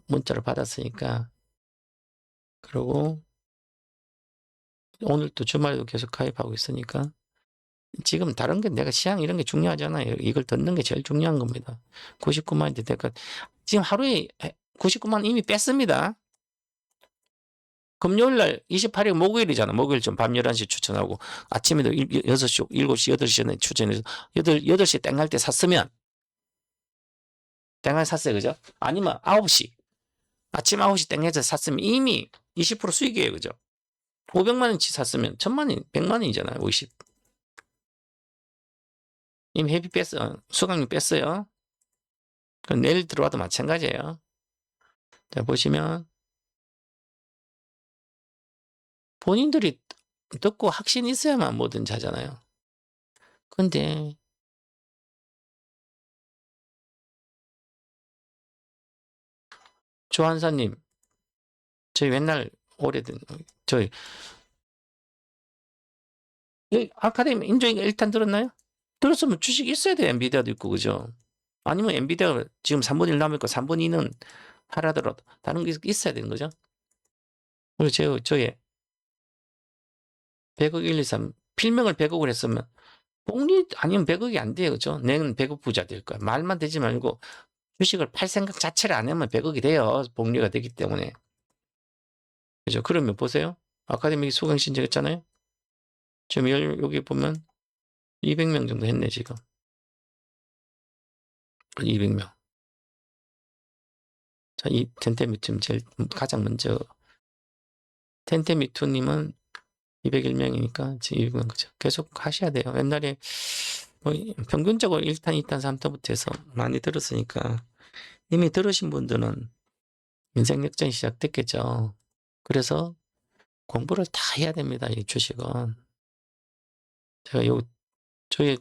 문자를 받았으니까. 그리고 오늘도 주말에도 계속 가입하고 있으니까 지금 다른 게 내가 시장 이런 게 중요하잖아요. 이걸 듣는 게 제일 중요한 겁니다. 99만인데 내가 지금 하루에 99만 이미 뺐습니다. 금요일 날 28일 목요일이잖아. 목요일 좀 밤 11시 추천하고 아침에도 6시, 7시, 8시 전에 추천해서 8시 땡할 때 샀으면 땡할 샀어요. 그죠? 아니면 9시 아침 9시 땡해서 샀으면 이미 20% 수익이에요. 그죠? 500만 원치 샀으면 1000만 원, 100만 원이잖아요. 50. 이미 회비 뺐어요. 수강료 뺐어요. 그럼 내일 들어와도 마찬가지예요. 자, 보시면 본인들이 듣고 확신이 있어야만 뭐든지 하잖아요. 근데 조한사님, 저희 맨날 오래된 저희 아카데미 인조인가 1탄 들었나요? 들었으면 주식 있어야 돼요. 엔비디아도 있고 그죠? 아니면 엔비디아가 지금 3분의 1 남으니까 3분의 2는 하라더라도 다른 게 있어야 되는 거죠. 그리고 저의 100억 1, 2, 3 필명을 100억을 했으면 복리 아니면 100억이 안 돼요. 그죠? 내는 100억 부자 될 거야. 말만 되지 말고 주식을 팔 생각 자체를 안 하면 100억이 돼요. 복리가 되기 때문에. 그죠? 그러면 보세요. 아카데미 수강 신청했잖아요. 지금 여기 보면 200명 정도 했네, 지금. 200명. 자, 이 텐테미투님 제일 가장 먼저 텐테미투님은 201명이니까 지금 200명 그죠? 계속 하셔야 돼요. 옛날에 뭐 평균적으로 1탄, 2탄, 3탄부터 해서 많이 들었으니까 이미 들으신 분들은 인생 역전이 시작됐겠죠. 그래서 공부를 다 해야 됩니다. 이 주식은. 제가 저의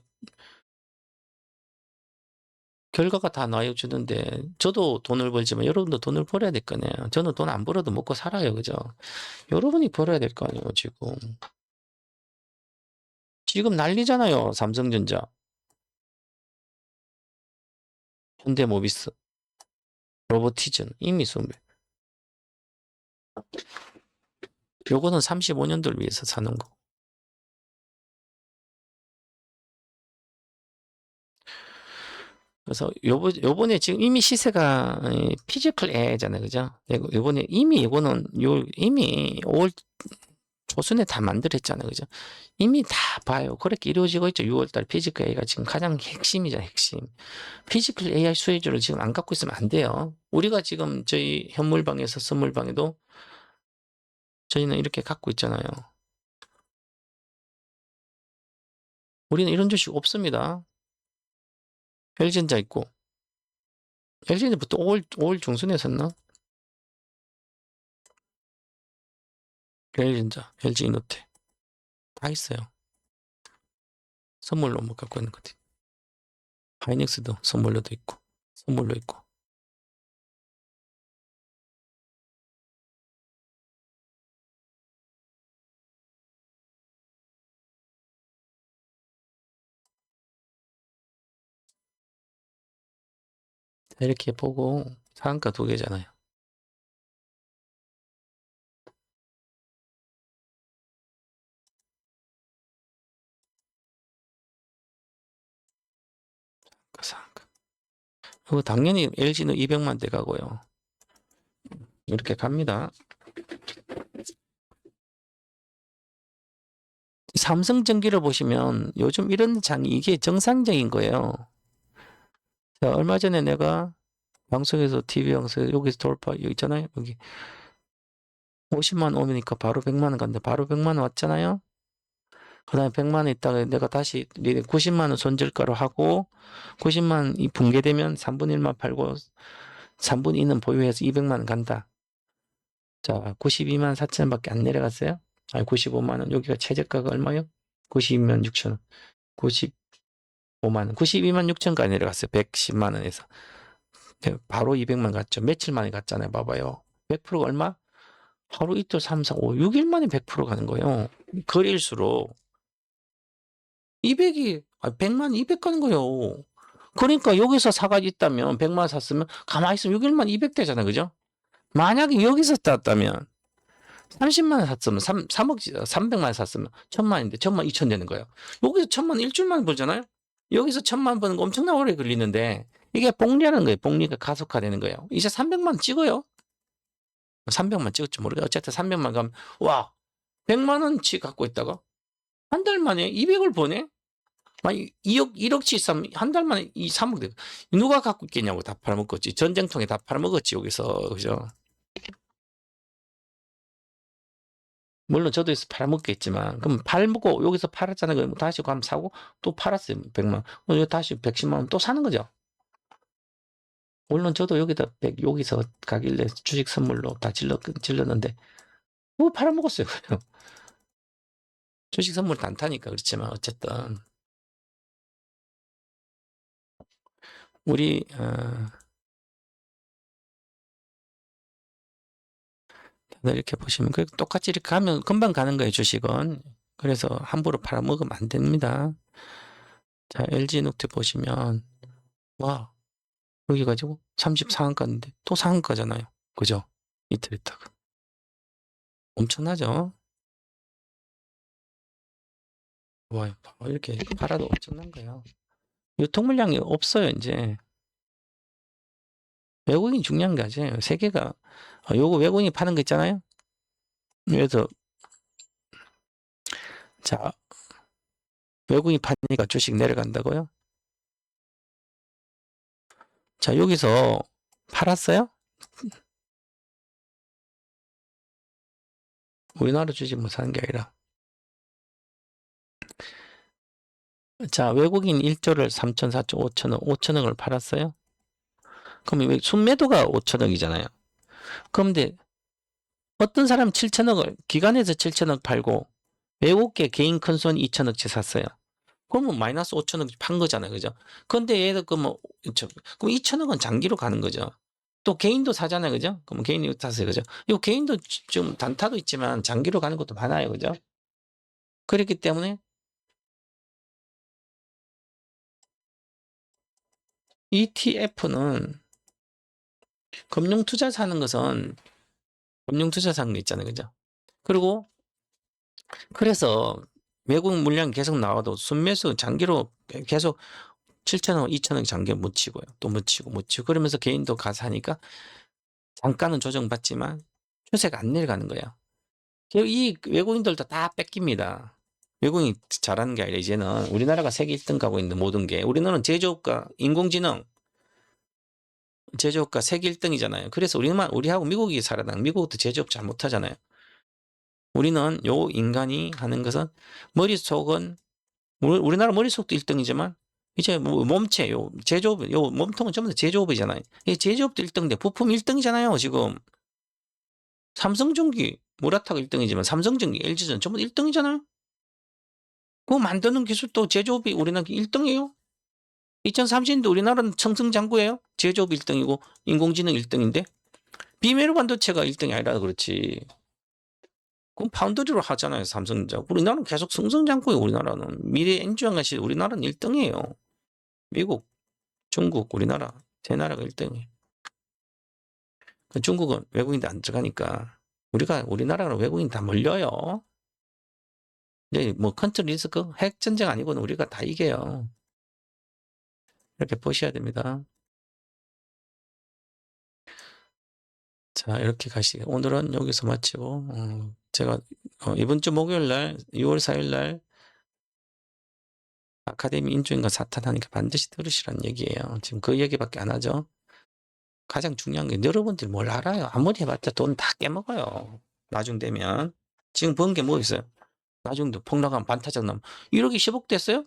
결과가 다 나와주는데 저도 돈을 벌지만 여러분도 돈을 벌어야 될 거네요. 저는 돈 안 벌어도 먹고 살아요. 그죠? 여러분이 벌어야 될 거 아니에요, 지금. 지금 난리잖아요. 삼성전자, 현대모비스, 로보티즌, 이미 요거는 35년도를 위해서 사는 거. 그래서 요번에 지금 이미 시세가 피지컬 AI잖아요. 그죠? 요번에 이거는 이미 5월 초순에 다 만들었잖아요. 그죠? 이미 다 봐요. 그렇게 이루어지고 있죠. 6월달 피지컬 AI가 지금 가장 핵심이죠. 핵심. 피지컬 AI 수혜주를 지금 안 갖고 있으면 안 돼요. 우리가 지금 저희 현물방에서 선물방에도 저희는 이렇게 갖고 있잖아요. 우리는 이런 주식 없습니다. LG전자 있고. LG전자부터 5월 중순에 샀나? LG전자, LG이노텍. 다 있어요. 선물로 못 갖고 있는 것들. 하이닉스도 선물로도 있고, 선물로 있고. 이렇게 보고 상한가 2개잖아요. 상한가. 그리고 당연히 LG는 200만 대 가고요. 이렇게 갑니다. 삼성전기를 보시면 요즘 이런 장이 이게 정상적인 거예요. 자, 얼마 전에 내가 방송에서 TV 방송에서 여기서 돌파 여기 있잖아요. 여기 50만 오니까 바로 100만 원 간다. 바로 100만 원 왔잖아요. 그다음에 100만 원 있다가 내가 다시 90만 원 손절가로 하고 90만 원이 붕괴되면 3분의 1만 팔고 3분의 2는 보유해서 200만 원 간다. 자, 92만 4천 원밖에 안 내려갔어요. 아니 95만 원. 여기가 최저가가 얼마요? 92만 6천 원. 95만 원. 92만 6천 원까지 내려갔어요. 110만 원에서. 바로 200만 갔죠. 며칠 만에 갔잖아요. 봐봐요. 100%가 얼마? 하루 이틀 3, 4, 5, 6일 만에 100% 가는 거예요. 거리일수록 200이 100만 200 가는 거예요. 그러니까 여기서 사가지 있다면 100만 샀으면 가만히 있으면 6일만 200 되잖아요. 그죠? 만약에 여기서 땄다면 30만 원 샀으면 3억 300만 원 샀으면 1000만인데 1000만 2000 되는 거예요. 여기서 1000만 일주일만 벌잖아요. 여기서 1000만 버는 거 엄청나 오래 걸리는데 이게 복리하는 거예요. 복리가 가속화되는 거예요. 이제 300만 찍어요. 300만 찍을지 모르겠어요. 어쨌든 300만 가면 와 100만 원치 갖고 있다가 한 달 만에 200을 버네? 아니 2억 1억치 있으면 한 달 만에 이 3억 돼. 누가 갖고 있겠냐고 다 팔아먹었지. 전쟁통에 다 팔아먹었지 여기서. 그죠? 물론 저도 여기서 팔아먹겠지만 그럼 팔먹고 여기서 팔았잖아요. 그럼 다시 가면 사고 또 팔았어요. 100만 원. 다시 110만 원 또 사는 거죠. 물론 저도 여기다 100 여기서 가길래 주식 선물로 다 질렀는데 뭐 팔아먹었어요. 주식 선물 단타니까 그렇지만 어쨌든 우리 다들 이렇게 보시면 똑같이 이렇게 가면 금방 가는 거예요. 주식은. 그래서 함부로 팔아먹으면 안 됩니다. 자, LG노트 보시면 와 여기 가지고 34원가인데 또 상한가잖아요. 그죠? 이틀 있다가 엄청나죠? 와 이렇게 팔아도 엄청난 거예요. 유통 물량이 없어요 이제. 외국인이 중요한 게 아니에요. 세계가 요거 외국인이 파는 거 있잖아요. 그래서 자 외국인이 파니까 주식 내려간다고요? 자 여기서 팔았어요? 우리나라 주식 뭐 사는 게 아니라 자 외국인 1조를 3천, 4천, 5천억, 5천억을 팔았어요? 그럼 순매도가 5천억이잖아요. 그런데 어떤 사람 7천억을 기관에서 7천억 팔고 외국계 개인 큰손 2천억치 샀어요. 그러면 마이너스 5천억 판 거잖아요. 그죠? 근데 얘도 그럼 2천억은 장기로 가는 거죠. 또 개인도 사잖아요. 그죠? 그럼 개인이 샀어요. 그죠? 이 개인도 좀 단타도 있지만 장기로 가는 것도 많아요. 그죠? 그렇기 때문에 ETF는 금융투자 사는 것은 금융투자 사는 거 있잖아요. 그죠? 그리고 그래서 외국 물량 계속 나와도 순매수 장기로 계속 7천억, 2천억 장기 묻히고요. 또 묻히고 그러면서 개인도 가서 하니까 잠깐은 조정받지만 추세가 안 내려가는 거예요. 이 외국인들도 다 뺏깁니다. 외국인이 잘하는 게 아니라 이제는 우리나라가 세계 1등 가고 있는 모든 게 우리나라는 제조업과 인공지능 제조업과 세계 1등이잖아요. 그래서 우리하고 미국이 살아나 미국도 제조업 잘 못하잖아요. 우리는 요 인간이 하는 것은 머릿속은 우리나라 머릿속도 1등이지만 이제 몸체 제조업 몸통은 전부 다 제조업이잖아요. 이 제조업도 1등인데 부품 1등이잖아요. 지금 삼성전기 모라타가 1등이지만 삼성전기 LG전 전부 1등이잖아요. 그거 만드는 기술도 제조업이 우리나라 1등이에요. 2030년도 우리나라는 청승장구예요. 제조업 1등이고 인공지능 1등인데 비메로 반도체가 1등이 아니라 그렇지. 그럼 파운드리로 하잖아요. 삼성전자. 우리나라는 계속 승승장구예요. 우리나라는. 미래 엔지니어가 우리나라는 1등이에요. 미국, 중국, 우리나라 세 나라가 1등이에요. 중국은 외국인도 안 들어가니까 우리나라는 외국인 다 몰려요. 이제 뭐 컨트리 리스크 핵 전쟁 아니고는 우리가 다 이겨요. 이렇게 보셔야 됩니다. 자 이렇게 오늘은 여기서 마치고 제가 이번 주 목요일 날 6월 4일 날 아카데미 인조인간 사탄하니까 반드시 들으시라는 얘기예요. 지금 그 얘기밖에 안 하죠. 가장 중요한 게 여러분들이 뭘 알아요. 아무리 해봤자 돈 다 깨먹어요. 나중 되면. 지금 번 게 뭐 있어요? 나중도 폭락하면 반타작 나면 1억이 10억 됐어요?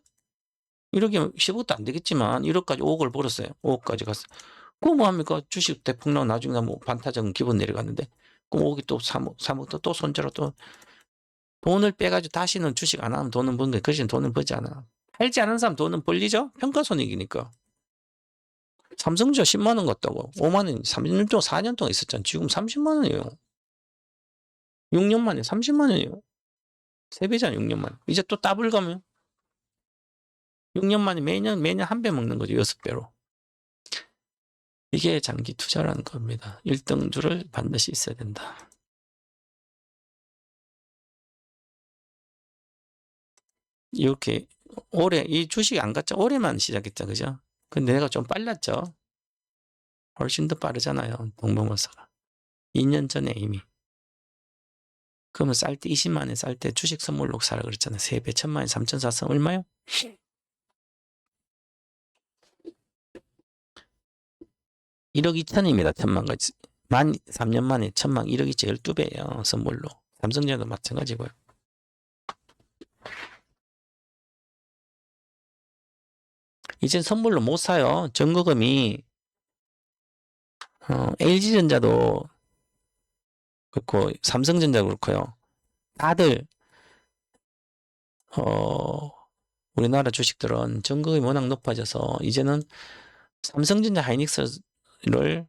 1억이면 10억도 안 되겠지만 1억까지 5억을 벌었어요. 5억까지 갔어요. 그럼 뭐 합니까? 주식 대폭락 나중에 뭐 반타작은 기본 내려갔는데 그럼 5억이 또 3억 또 손절로 또 돈을 빼가지고 다시는 주식 안 하면 돈은 버는 거예요. 그 대신 돈을 벌지 않아. 팔지 않은 사람 돈은 벌리죠? 평가손익이니까. 삼성주가 10만 원 같다고. 5만 원, 3년 동안, 4년 동안 있었잖아. 지금 30만 원이에요. 6년 만에 30만 원이에요. 3배잖아, 6년 만에. 이제 또 더블 가면 6년 만에 매년 한 배 먹는 거죠. 6배로. 이게 장기 투자라는 겁니다. 1등주를 반드시 있어야 된다. 이렇게 올해 이 주식 안 갔죠? 올해만 시작했죠. 그죠? 근데 내가 좀 빨랐죠? 훨씬 더 빠르잖아요. 동명월사가. 2년 전에 이미. 그러면 쌀 때 20만 원에 쌀 때 주식 선물로 사라 그랬잖아요. 3배 1000만 원에 3천 샀으면 얼마요? 1억 2천입니다. 1000만 가지. 3년 만에 1000만 1억 2천 12배예요. 선물로. 삼성전자도 마찬가지고요. 이젠 선물로 못 사요. 전거금이 LG전자도 그렇고 삼성전자 그렇고요. 다들 우리나라 주식들은 전거금이 워낙 높아져서 이제는 삼성전자 하이닉스를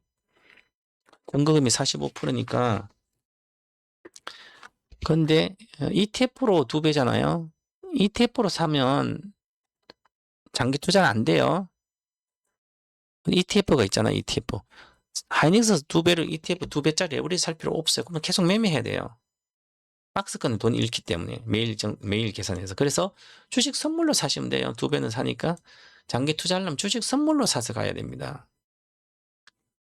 전거금이 45%니까 근데 ETF로 2배잖아요. ETF로 사면 장기 투자는 안 돼요. ETF가 있잖아요. ETF. 하이닉스 2배를 ETF 2배짜리 에버리 살 필요 없어요. 그러면 계속 매매해야 돼요. 박스권에 돈이 잃기 때문에 매일 계산해서. 그래서 주식 선물로 사시면 돼요. 2배는 사니까 장기 투자하려면 주식 선물로 사서 가야 됩니다.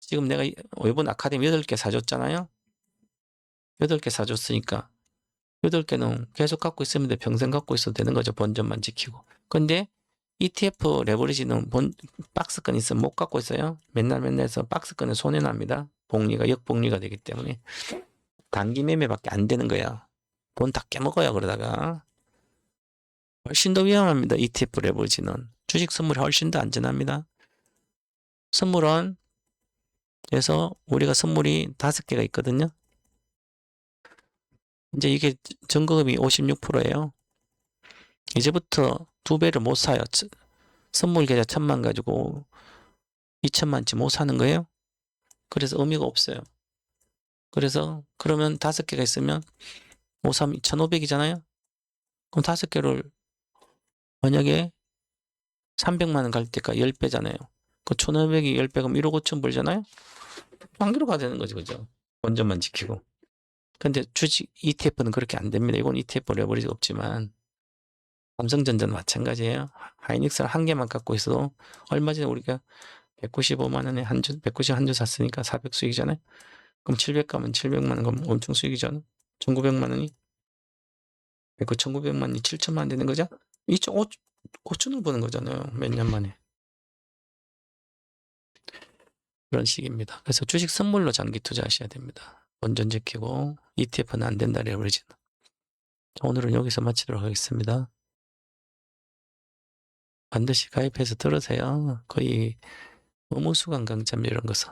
지금 내가 이번 아카데미 8개 사줬잖아요. 8개 사줬으니까 8개는 계속 갖고 있으면 돼. 평생 갖고 있어도 되는 거죠. 본전만 지키고. 근데 ETF 레버리지는 박스권 있으면 못 갖고 있어요. 맨날 해서 박스권에 손해납니다. 복리가 역복리가 되기 때문에 단기 매매밖에 안 되는 거야. 돈 다 깨먹어요. 그러다가 훨씬 더 위험합니다. ETF 레버리지는 주식 선물이 훨씬 더 안전합니다. 선물은 그래서 우리가 선물이 5개가 있거든요. 이제 이게 전거금이 56%예요. 이제부터 2배를 못 사요. 선물 계좌 1000만 가지고 2000만치 못 사는 거예요. 그래서 의미가 없어요. 그래서 그러면 5개가 있으면 5, 3, 2500이잖아요. 그럼 5개를 만약에 300만 원 갈 때가 10배잖아요. 그 1500이 10배면 1억 5천 벌잖아요. 한기로가 되는 거죠. 그죠? 본전만 지키고. 근데 주식 ETF는 그렇게 안 됩니다. 이건 ETF 레버리지가 없지만 삼성전자는 마찬가지예요. 하이닉스를 한 개만 갖고 있어도 얼마 전에 우리가 195만 원에 한 주, 190 한 주 샀으니까 400 수익이잖아요. 그럼 700 가면 700만 원 가면 엄청 수익이잖아. 1900만 원이 1900만 원이 7천만 원 되는 거죠? 2.5천을 버는 거잖아요. 몇 년 만에. 그런 식입니다. 그래서 주식 선물로 장기 투자하셔야 됩니다. 본전 지키고 ETF는 안 된다 레버리지는. 오늘은 여기서 마치도록 하겠습니다. 반드시 가입해서 들으세요. 거의 의무수강 강좌 이런 것은.